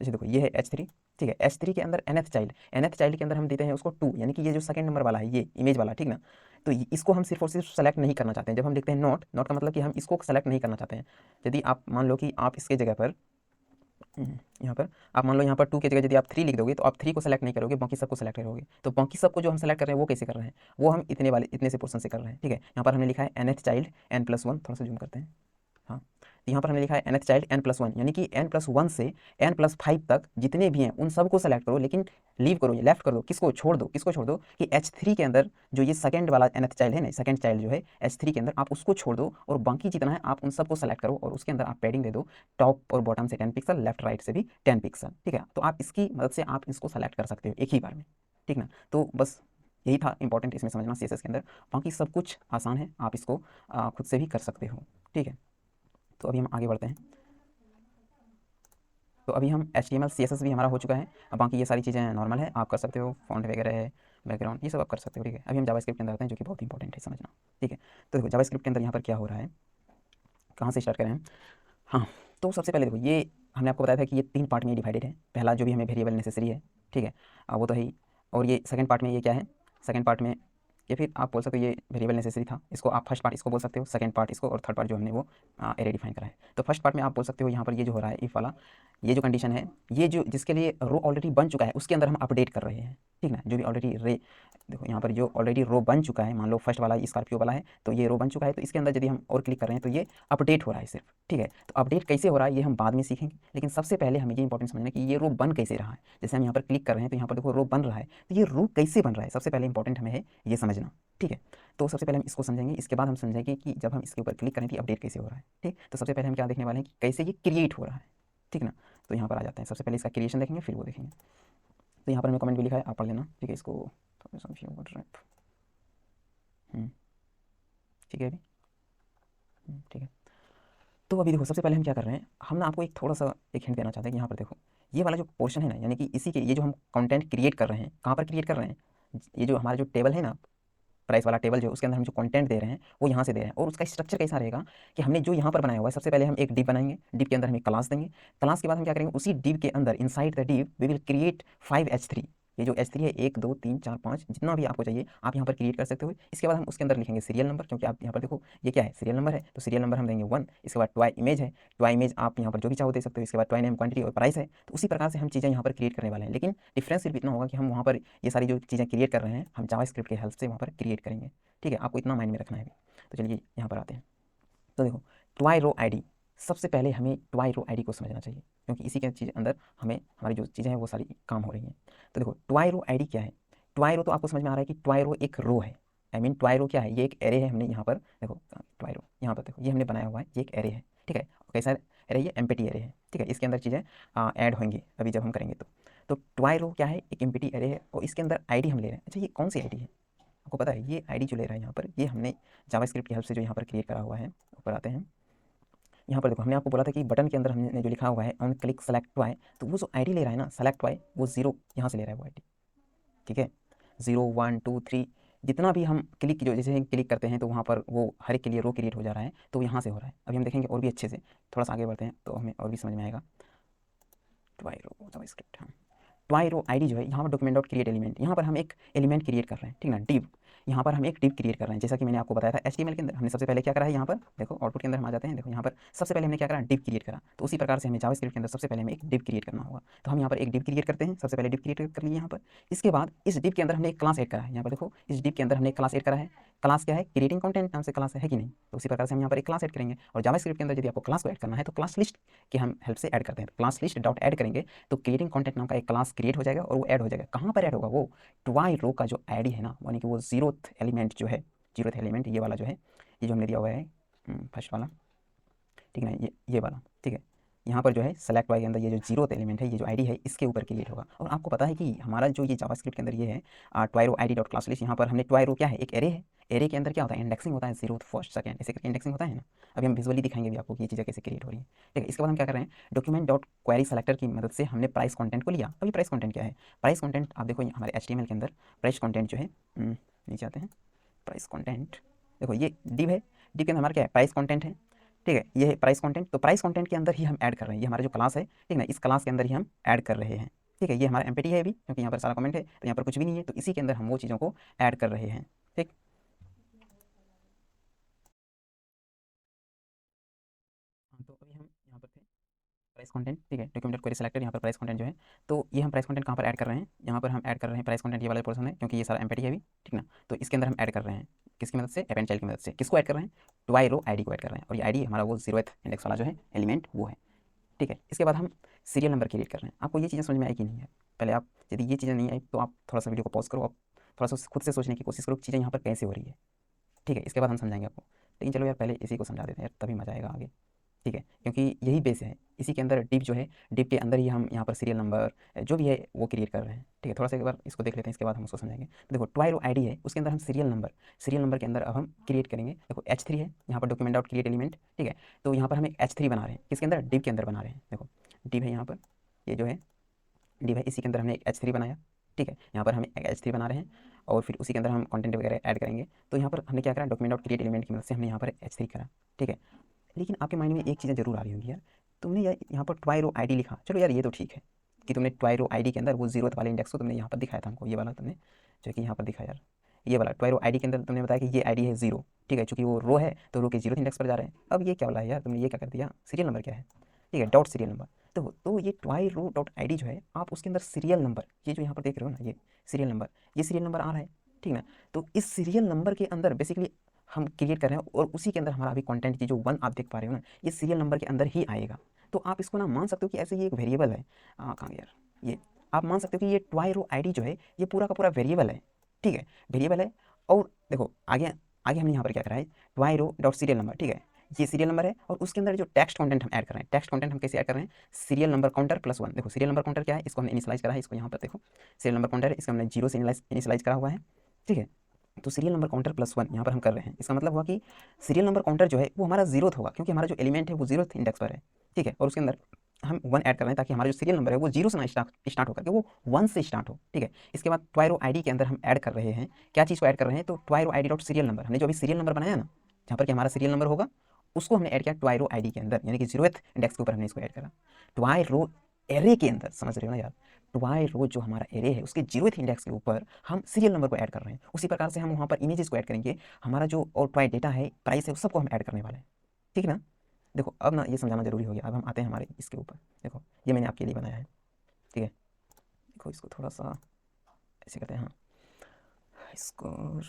जैसे देखो ये है H3। ठीक है, H3 के अंदर nth चाइल्ड के अंदर हम देते हैं उसको 2, यानी कि ये जो सेकंड नंबर वाला है, ये इमेज वाला, ठीक ना। तो इसको हम सिर्फ और सिर्फ सेलेक्ट नहीं करना चाहते हैं। जब हम देखते हैं नॉट का मतलब कि हम इसको सेलेक्ट नहीं करना चाहते हैं। यदि आप मान लो कि आप इसके जगह पर यहाँ पर आप मान लो यहाँ पर 2 की जगह यदि आप 3 लिख दोगे, तो आप 3 को सेलेक्ट नहीं करोगे, बाकी सबको सेलेक्ट करोगे। तो बाकी सबको जो हम सेलेक्ट कर रहे हैं वो कैसे कर रहे हैं, वो हम इतने से पोर्शन से कर रहे हैं। ठीक है, यहाँ पर हमने लिखा है nth चाइल्ड n+1, थोड़ा सा जूम करते हैं। हाँ, तो यहाँ पर हमने लिखा है nth चाइल्ड n+1, यानी कि n+1 से n+5 तक जितने भी हैं उन सबको सेलेक्ट करो, लेकिन लीव करो, ये लेफ्ट कर दो, किसको छोड़ दो कि H3 के अंदर जो ये सेकंड वाला nth चाइल्ड है ना, सेकंड चाइल्ड जो है H3 के अंदर, आप उसको छोड़ दो, और बाकी जितना है आप उन सबको सेलेक्ट करो, और उसके अंदर आप पैडिंग दे दो, टॉप और बॉटम से 10 पिक्सल, लेफ्ट राइट से भी 10 पिक्सल। ठीक है, तो आप इसकी मदद से आप इसको सेलेक्ट कर सकते हो एक ही बार में। ठीक ना, तो बस यही था इंपॉर्टेंट इसमें समझना CSS के अंदर। बाकी सब कुछ आसान है, आप इसको खुद से भी कर सकते हो। ठीक है, तो अभी हम आगे बढ़ते हैं। तो अभी हम HTML CSS भी हमारा हो चुका है। अब बाकी ये सारी चीज़ें नॉर्मल है, आप कर सकते हो, फ़ॉन्ट वगैरह है, बैकग्राउंड, ये सब आप कर सकते हो, ठीक है। अभी हम जावास्क्रिप्ट के अंदर आते हैं, जो कि बहुत इंपॉर्टेंट है समझना, ठीक है। तो देखो जावास्क्रिप्ट के अंदर यहाँ पर क्या हो रहा है, कहाँ से स्टार्ट करें हम? हाँ, तो सबसे पहले देखो, ये हमने आपको बताया था कि ये 3 पार्ट में डिवाइडेड है। पहला जो भी हमें वेरिएबल नेसेसरी है, ठीक है, वो तो है ही। और ये सेकंड पार्ट में ये क्या है, सेकंड पार्ट में, या फिर आप बोल सकते हो ये वेरिएबल नेसेसरी था, इसको आप फर्स्ट पार्ट इसको बोल सकते हो, सेकंड पार्ट इसको, और थर्ड पार्ट जो हमने वो एरे डिफाइन करा है। तो फर्स्ट पार्ट में आप बोल सकते हो यहाँ पर ये जो हो रहा है इफ वाला, ये जो कंडीशन है, ये जो जिसके लिए रो ऑलरेडी बन चुका है उसके अंदर हम अपडेट कर रहे हैं, ठीक ना। जो भी ऑलरेडी देखो यहाँ पर जो ऑलरेडी रो बन चुका है, मान लो फर्स्ट वाला स्कॉर्पियो वाला है, तो ये रो बन चुका है, तो इसके अंदर यदि हम और क्लिक कर रहे हैं तो ये अपडेट हो रहा है सिर्फ, ठीक है। तो अपडेट कैसे हो रहा है ये हम बाद में सीखेंगे, लेकिन सबसे पहले हमें ये इंपॉर्टेंट समझना है कि ये रो बन कैसे रहा है। जैसे हम यहाँ पर क्लिक कर रहे हैं तो यहाँ पर देखो रो बन रहा है, तो ये रो कैसे बन रहा है, सबसे पहले इंपॉर्टेंट हमें है ये समझना, ठीक है। तो सबसे पहले हम इसको समझेंगे, इसके बाद हम समझेंगे कि जब हम इसके ऊपर क्लिक करें तो अपडेट कैसे हो रहा है, ठीक। तो सबसे पहले हम क्या देखने वाले हैं कि कैसे ये क्रिएट हो रहा है, ठीक ना। तो यहाँ पर आ जाते हैं, सबसे पहले इसका क्रिएशन देखेंगे, फिर वो देखेंगे। तो यहाँ पर हमें कमेंट भी लिखा है, आप पढ़ लेना, ठीक है। इसको थोड़ा सा ठीक है अभी, ठीक है। तो अभी देखो सबसे पहले हम क्या कर रहे हैं, हम ना आपको एक थोड़ा सा एक हिंट देना चाहते हैं कि यहाँ पर देखो ये वाला जो पोर्शन है ना, यानी कि इसी के ये जो हम कंटेंट क्रिएट कर रहे हैं, कहाँ पर क्रिएट कर रहे हैं, ये जो हमारा जो टेबल है ना, प्राइस वाला टेबल जो है उसके अंदर हम जो कंटेंट दे रहे हैं वो यहाँ से दे रहे हैं। और उसका स्ट्रक्चर कैसा रहेगा कि हमने जो यहाँ पर बनाया हुआ है, सबसे पहले हम एक डिव बनाएंगे, डिव के अंदर हम एक क्लास देंगे, क्लास के बाद हम क्या करेंगे, उसी डिव के अंदर inside the div we will create 5 H3, ये जो H3 है 1 2 3 4 5 जितना भी आपको चाहिए आप यहाँ पर क्रिएट कर सकते हो। इसके बाद हम उसके अंदर लिखेंगे सीरियल नंबर, क्योंकि आप यहाँ पर देखो ये क्या है, सीरियल नंबर है, तो सीरियल नंबर हम देंगे 1। इसके बाद ट्वाई इमेज है, ट्वाई इमेज आप यहाँ पर जो भी चाहो दे सकते हो। इसके बाद ट्वाई नेम, क्वांटिटी और प्राइस है। तो उसी प्रकार से हम चीज़ें यहाँ पर क्रिएट करने वाले हैं, लेकिन डिफरेंस सिर्फ इतना होगा कि हम वहाँ पर ये सारी जो चीज़ें क्रिएट कर रहे हैं हम जावास्क्रिप्ट की हेल्प से वहाँ पर क्रिएट करेंगे, ठीक है। आपको इतना माइंड में रखना है अभी। तो चलिए यहाँ पर आते हैं। तो देखो ट्वाई रो आईडी, सबसे पहले हमें ट्वाई रो आईडी को समझना चाहिए, क्योंकि इसी के चीज़ अंदर हमें हमारी जो चीज़ें हैं वो सारी काम हो रही हैं। तो देखो ट्वाई रो आईडी क्या है, ट्वाई रो तो आपको समझ में आ रहा है कि ट्वाई रो एक रो है, आई मीन ट्वाई रो क्या है, ये एक एरे है। हमने यहाँ पर देखो ट्वाई रो, यहाँ पर देखो ये हमने बनाया हुआ है, ये एक एरे है, ठीक है। कैसा एरे, ये एम्प्टी एरे है, ठीक है। इसके अंदर चीज़ें ऐड होंगी अभी जब हम करेंगे तो ट्वाई रो क्या है, एक एम्प्टी एरे है, और इसके अंदर आईडी हम ले रहे हैं। अच्छा ये कौन सी आईडी है, आपको पता है ये आईडी जो ले रहा है यहाँ पर, ये हमने जावास्क्रिप्ट की हेल्प से जो यहाँ पर क्रिएट करा हुआ है। ऊपर आते हैं, यहाँ पर देखो हमने आपको बोला था कि बटन के अंदर हमने जो लिखा हुआ है ऑन क्लिक सेलेक्ट वाई, तो वो जो आईडी ले रहा है ना सेलेक्ट वाई, वो 0 यहाँ से ले रहा है वो आईडी, ठीक है। 0 1 2 3 जितना भी हम क्लिक जो जैसे क्लिक करते हैं तो वहाँ पर वो हर एक के लिए रो क्रिएट हो जा रहा है, तो यहाँ से हो रहा है। अभी हम देखेंगे और भी अच्छे से, थोड़ा सा आगे बढ़ते हैं तो हमें और भी समझ में आएगा। ट्वाई रो जावास्क्रिप्ट, हाँ ट्वाई रो आईडी जो है, यहाँ पर डॉक्यूमेंट डॉट क्रिएट एलिमेंट, यहाँ पर हम एक एलिमेंट क्रिएट कर रहे हैं, ठीक ना, डिव। यहाँ पर हम एक डिव क्रिएट कर रहे हैं, जैसा कि मैंने आपको बताया था HTML के अंदर हमने सबसे पहले क्या करा है, यहाँ पर देखो आउटपुट के अंदर हम आ जाते हैं। देखो यहाँ पर सबसे पहले हमने क्या करा, डिव क्रिएट करा। तो उसी प्रकार से हमें जावास्क्रिप्ट के अंदर सबसे पहले हमें एक डिव क्रिएट करना होगा। तो हम यहाँ पर एक डिव क्रिएट करते हैं, सबसे पहले डिव क्रिएट कर लिए यहाँ पर। इसके बाद इस डिव के अंदर हमने एक क्लास ऐड करा है, यहाँ पर देखो इस डिव के अंदर हमने एक क्लास ऐड करा है। क्लास क्या है, क्रिएटिंग कंटेंट नाम से क्लास है कि नहीं, तो उसी प्रकार से हम यहाँ पर एक क्लास ऐड करेंगे। और जावास्क्रिप्ट के अंदर यदि आपको क्लास को ऐड करना है तो क्लास लिस्ट की हम हेल्प से ऐड करते हैं। क्लास लिस्ट डॉट ऐड करेंगे तो क्रिएटिंग कंटेंट नाम का एक क्लास क्रिएट हो जाएगा, और वो ऐड हो जाएगा। कहाँ पर ऐड होगा, वो ट्वाई रो का जो आईडी है ना, यानी कि वो जीरोथ एलिमेंट जो है, जीरोथ एलिमेंट ये वाला जो है, ये जो हमने दिया हुआ है फर्स्ट वाला, ठीक है ना, ये वाला, ठीक है। यहाँ पर जो है सेलेक्ट वाई के अंदर ये जो जीरोथ एलिमेंट है, ये जो आईडी है इसके ऊपर क्रिएट होगा। और आपको पता है कि हमारा जो ये जावास्क्रिप्ट के अंदर ये है ट्वाई row ID dot class list, यहाँ पर हमने ट्वाई रो क्या है, एक एरे है। एरे के अंदर क्या होता है, इंडेक्सिंग होता है, 0 फर्स्ट सेकंड ऐसे करके इंडेक्सिंग होता है ना। अभी हम विजुअली दिखाएंगे भी आपको कि ये चीज़ें कैसे क्रिएट हो रही है, ठीक है। इसके बाद हम क्या कर रहे हैं, डॉक्यूमेंट डॉट क्वेरी सेलेक्टर की मदद से हमने प्राइस कंटेंट को लिया। अभी प्राइस कंटेंट क्या है, प्राइस कंटेंट आप देखो हमारे HTML के अंदर प्राइस कंटेंट जो है, नीचे आते हैं, प्राइस कंटेंट देखो ये डिव है, डिव के अंदर हमारा क्या है, प्राइस कंटेंट है, ठीक है। ये है प्राइस कंटेंट, तो प्राइस कंटेंट के अंदर ही हम ऐड कर रहे हैं, ये हमारा जो क्लास है, ठीक ना, इस क्लास के अंदर ही हम ऐड कर रहे हैं, ठीक है। ये हमारा एम्प्टी है अभी, क्योंकि यहाँ पर सारा कमेंट है, तो यहाँ पर कुछ भी नहीं है, तो इसी के अंदर हम वो चीज़ों को ऐड कर रहे हैं, ठीक। हाँ तो अभी हम यहाँ पर थे प्राइस कंटेंट, ठीक है, डॉक्यूमेंट क्वेरी सेलेक्टर, यहाँ पर प्राइस कंटेंट जो है, तो ये हम प्राइस कंटेंट कहाँ पर ऐड कर रहे हैं, यहाँ पर हम ऐड कर रहे हैं प्राइस कंटेंट, ये वाला पोर्शन है, क्योंकि ये सारा एम्प्टी है अभी, ठीक ना। तो इसके अंदर हम ऐड कर रहे हैं किसकी मदद से, अपेंड चाइल्ड की मदद से। किसको ऐड कर रहे हैं, ट्वाई रो आईडी को ऐड कर रहे हैं, और ये आईडी हमारा वो 0th इंडेक्स वाला जो है एलिमेंट वो है, ठीक है। इसके बाद हम सीरियल नंबर क्रिएट कर रहे हैं। आपको ये चीज़ें समझ में आई कि नहीं है, पहले आप यदि ये चीज़ें नहीं आई तो आप थोड़ा सा वीडियो को पॉज करो, आप थोड़ा सा खुद से सोचने की कोशिश करो चीज़ें यहाँ पर कैसे हो रही है, ठीक है। इसके बाद हम समझाएंगे आपको, लेकिन चलो यार पहले इसी को समझा देते हैं यार, तभी मजा आएगा आगे, ठीक है। क्योंकि यही बेस है, इसी के अंदर डिप जो है, डिप के अंदर ही हम यहाँ पर सीरियल नंबर जो भी है वो क्रिएट कर रहे हैं, ठीक है। थोड़ा सा एक बार इसको देख लेते हैं, इसके बाद हम उसको समझेंगे। तो देखो ट्वाई रो आईडी है, उसके अंदर हम सीरियल नंबर के अंदर अब हम क्रिएट करेंगे। देखो H3 है यहाँ पर, डॉक्यूमेंट डॉट क्रिएट एलिमेंट, ठीक है। तो यहाँ पर हम एक H3 बना रहे हैं, किसके अंदर, डिप के अंदर बना रहे हैं। देखो डिप है यहाँ पर, ये जो है डिव है, इसी के अंदर हमने एक H3 बनाया, ठीक है। यहाँ पर हम एक H3 बना रहे हैं और फिर उसी के अंदर हम कंटेंट वगैरह ऐड करेंगे। तो यहाँ पर हमने क्या करा, डॉक्यूमेंट डॉट क्रिएट एलिमेंट की मदद से हमने यहाँ पर H3 करा, ठीक है। लेकिन आपके माइंड में एक चीज़ें जरूर आ रही होंगी यार, तुमने यार यहाँ पर ट्वाई रो आईडी लिखा, चलो यार ये तो ठीक है कि तुमने ट्वाई रो आईडी के अंदर वो जीरोथ वाले इंडेक्स को तुमने यहाँ पर दिखाया था हमको, ये वाला तुमने जो कि यहाँ पर दिखाया यार, ये वाला ट्वाई रो आईडी के अंदर तुमने बताया कि ये आईडी है 0, ठीक है, चूंकि वो रो है तो रो के जीरोथ इंडेक्स पर जा रहे हैं। अब ये क्या वाला है यार, तुमने ये क्या कर दिया, सीरियल नंबर क्या है, ठीक है, डॉट सीरियल नंबर। तो ये ट्वाई रो डॉट आईडी जो है, आप उसके अंदर सीरियल नंबर, ये जो यहाँ पर देख रहे हो ना, ये सीरियल नंबर आ रहा है, ठीक ना। तो इस सीरियल नंबर के अंदर बेसिकली हम क्रिएट कर रहे हैं और उसी के अंदर हमारा अभी कंटेंट की जो 1 आप देख पा रहे हो ना, ये सीरियल नंबर के अंदर ही आएगा। तो आप इसको ना मान सकते हो कि ऐसे ही एक वेरिएबल है, कहाँ गया यार, ये आप मान सकते हो कि ये ट्वाई रो आईडी जो है ये पूरा का पूरा वेरिएबल है, ठीक है, वेरिएबल है। और देखो आगे आगे हमने यहाँ पर क्या करा है, ट्वाई रो डॉट सीरियल नंबर, ठीक है, ये सीरियल नंबर है और उसके अंदर जो टेक्स्ट कंटेंट हम ऐड कर रहे हैं, टेक्स्ट कंटेंट हम कैसे ऐड कर रहे हैं, सीरियल नंबर काउंटर प्लस 1। देखो सीरियल नंबर काउंटर क्या है, इसको हमने इनिशियलाइज करा है, इसको यहाँ पर देखो सीरियल नंबर काउंटर है, इसको हमने 0 से इनिशियलाइज करा हुआ है, ठीक है। तो सीरियल नंबर काउंटर प्लस 1 यहाँ पर हम कर रहे हैं, इसका मतलब हुआ कि सीरियल नंबर काउंटर जो है वो हमारा जीरोथ होगा, क्योंकि हमारा जो एलिमेंट है वो जीरोथ इंडेक्स पर है, ठीक है। और उसके अंदर हम 1 ऐड कर रहे हैं ताकि हमारा जो सीरियल नंबर है वो 0 से ना स्टार्ट होकर के वो 1 से स्टार्ट हो, ठीक है। इसके बाद ट्वाई रो आईडी के अंदर हम ऐड कर रहे हैं, क्या चीज़ को ऐड कर रहे हैं, तो toy row ID dot serial number, हमने जो अभी सीरियल नंबर बनाया ना, जहाँ पर कि हमारा सीरियल नंबर होगा, उसको हमने ऐड किया ट्वाई रो आईडी के अंदर, यानी कि जीरोथ इंडेक्स के ऊपर हमने इसको ऐड करा। ट्वाई रो एरे के अंदर, समझ रहे हो ना यार, ट्वाई रो जो हमारा एरे है उसके जीरोथ इंडेक्स के ऊपर हम सीरियल नंबर को ऐड कर रहे हैं। उसी प्रकार से हम वहाँ पर इमेजेस को ऐड करेंगे, हमारा जो और ट्वाई डेटा है, प्राइस है, उस सबको हम ऐड करने वाले हैं, ठीक है ना। देखो अब ना ये समझाना जरूरी हो गया, अब हम आते हैं हमारे इसके ऊपर। देखो ये मैंने आपके लिए बनाया है, ठीक है। देखो इसको थोड़ा सा ऐसे करते हैं, हाँ इसको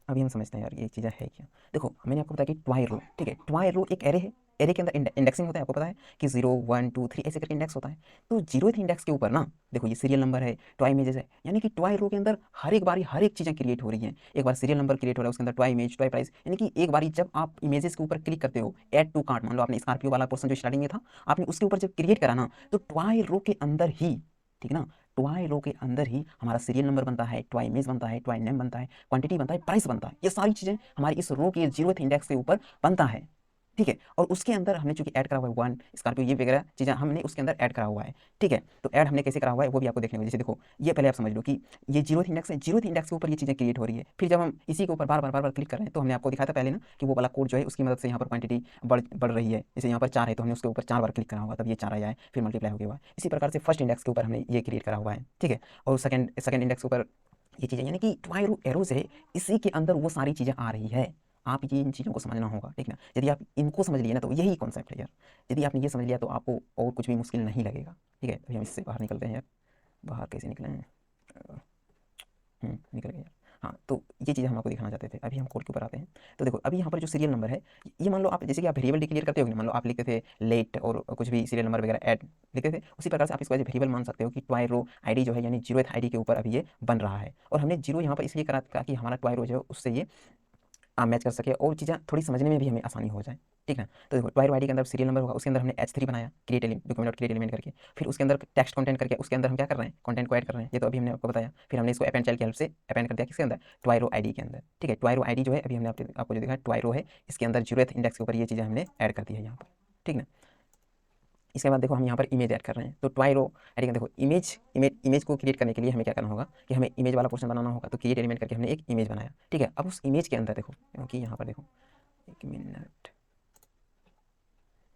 अभी हम समझते हैं यार ये चीज़ें है क्या। देखो मैंने आपको बताया कि ट्वाई रो, ठीक है, ट्वाई रो एक एरे है, एरे के अंदर इंडेक्सिंग होता है, आपको पता है कि 0 1 2 3 ऐसे करके इंडेक्स होता है। तो जीरोथ इंडेक्स के ऊपर ना देखो ये सीरियल नंबर है, ट्वाई इमेजेस है, यानी कि ट्वाई रो के अंदर हर एक बारी हर एक चीज़ें क्रिएट हो रही हैं। एक बार सीरियल नंबर क्रिएट हो रहा है, उसके अंदर ट्वाई इमेज, ट्वाई प्राइस, यानी कि एक बारी जब आप इमेजेस के ऊपर क्लिक करते हो, ऐड टू कार्ट, मान लो आपने स्कॉर्पियो वाला पोर्शन जो स्टार्टिंग में था, आपने उसके ऊपर जब क्रिएट करा ना, तो ट्वाई रो के अंदर ही, ठीक ना, ट्वाई रो के अंदर ही हमारा सीरियल नंबर बनता है, ट्वाई इमेज बनता है, ट्वाई नेम बनता है, क्वांटिटी बनता है, प्राइस बनता है, ये सारी चीज़ें हमारी इस रो के जीरोथ इंडेक्स के ऊपर बनता है, ठीक है। और उसके अंदर हमने चूंकि ऐड करा हुआ है 1 स्कॉर्पियो, ये वगैरह चीज़ें हमने उसके अंदर ऐड करा हुआ है, ठीक है। तो ऐड हमने कैसे करा हुआ है वो भी आपको देखने को, जैसे देखो ये पहले आप समझ लो कि ये जीरोथ इंडेक्स है, जीरोथ इंडेक्स के ऊपर ये चीज़ें क्रिएट हो रही है। फिर जब हम इसी के ऊपर बार बार क्लिक कर रहे हैं, तो हमने आपको दिखाया था पहले ना कि वो वाला कोड जो है उसकी मदद से यहाँ पर क्वांटिटी बढ़ रही है। जैसे यहाँ पर 4 है तो हमने उसके ऊपर 4 बार क्लिक करा होगा, तब ये 4 आया है, फिर मल्टीप्लाई हो गया हुआ है। इसी प्रकार से फर्स्ट इंडेक्स के ऊपर हमने ये क्रिएट करा हुआ है, ठीक है। और सेकंड इंडेक्स के ऊपर ये चीज़ें, यानी कि ट्वाई रो एरो से इसी के अंदर वो सारी चीज़ें आ रही है। आप ये इन चीज़ों को समझना होगा, ठीक ना। यदि आप इनको समझ लिए ना तो यही कॉन्सेप्ट है यार, यदि आपने ये समझ लिया तो आपको और कुछ भी मुश्किल नहीं लगेगा, ठीक है। अभी हम इससे बाहर निकलते हैं यार, बाहर कैसे निकले हैं, निकल गए यार। हाँ तो ये चीज़ हम आपको दिखाना चाहते थे, अभी हम कोड के ऊपर आते हैं। तो देखो अभी यहाँ पर जो सीरियल नंबर है, ये मान लो आप जैसे कि आप वेरिएबल डिक्लेयर करते हो, मान लो आप लिखते थे लेट और कुछ भी सीरियल नंबर वगैरह ऐड लिखते थे, उसी प्रकार से आप इसको एज वेरिएबल मान सकते हो कि ट्वाई रो आईडी जो है यानी जीरोथ आईडी के ऊपर अभी ये बन रहा है। और हमने जीरो यहाँ पर इसलिए करा ताकि हमारा ट्वाई रो जो है उससे ये मैच कर सके और चीज़ें थोड़ी समझने में भी हमें आसानी हो जाए, ठीक है। तो देखो ट्वाई रो आईडी के अंदर सीरियल नंबर होगा, उसके अंदर हमने H3 बनाया, create document dot create element करके, फिर उसके अंदर टेक्स्ट कंटेंट करके उसके अंदर हम क्या कर रहे हैं, कंटेंट को ऐड कर रहे हैं, ये तो अभी हमने आपको बताया। फिर हमने इसको अपेंड चाइल्ड की हेल्प से अपेंड कर दिया किसके अंदर, ट्वाई रो आईडी के अंदर, ठीक है। ट्वाई रो आईडी जो है अभी हमने आपको जो दिखाया ट्वाई रो है, इसके अंदर जीरोथ इंडेक्स के ऊपर ये चीज़ें हमने ऐड कर दी है यहाँ पर, ठीक ना। इसके बाद देखो हम यहाँ पर इमेज ऐड कर रहे हैं, तो ट्वाई रो आईडी का देखो इमेज को क्रिएट करने के लिए हमें क्या करना होगा कि हमें इमेज वाला पोर्शन बनाना होगा। तो क्रिएट एलिमेंट करके हमने एक इमेज बनाया, ठीक है। अब उस इमेज के अंदर देखो, क्योंकि यहाँ पर देखो एक मिनट,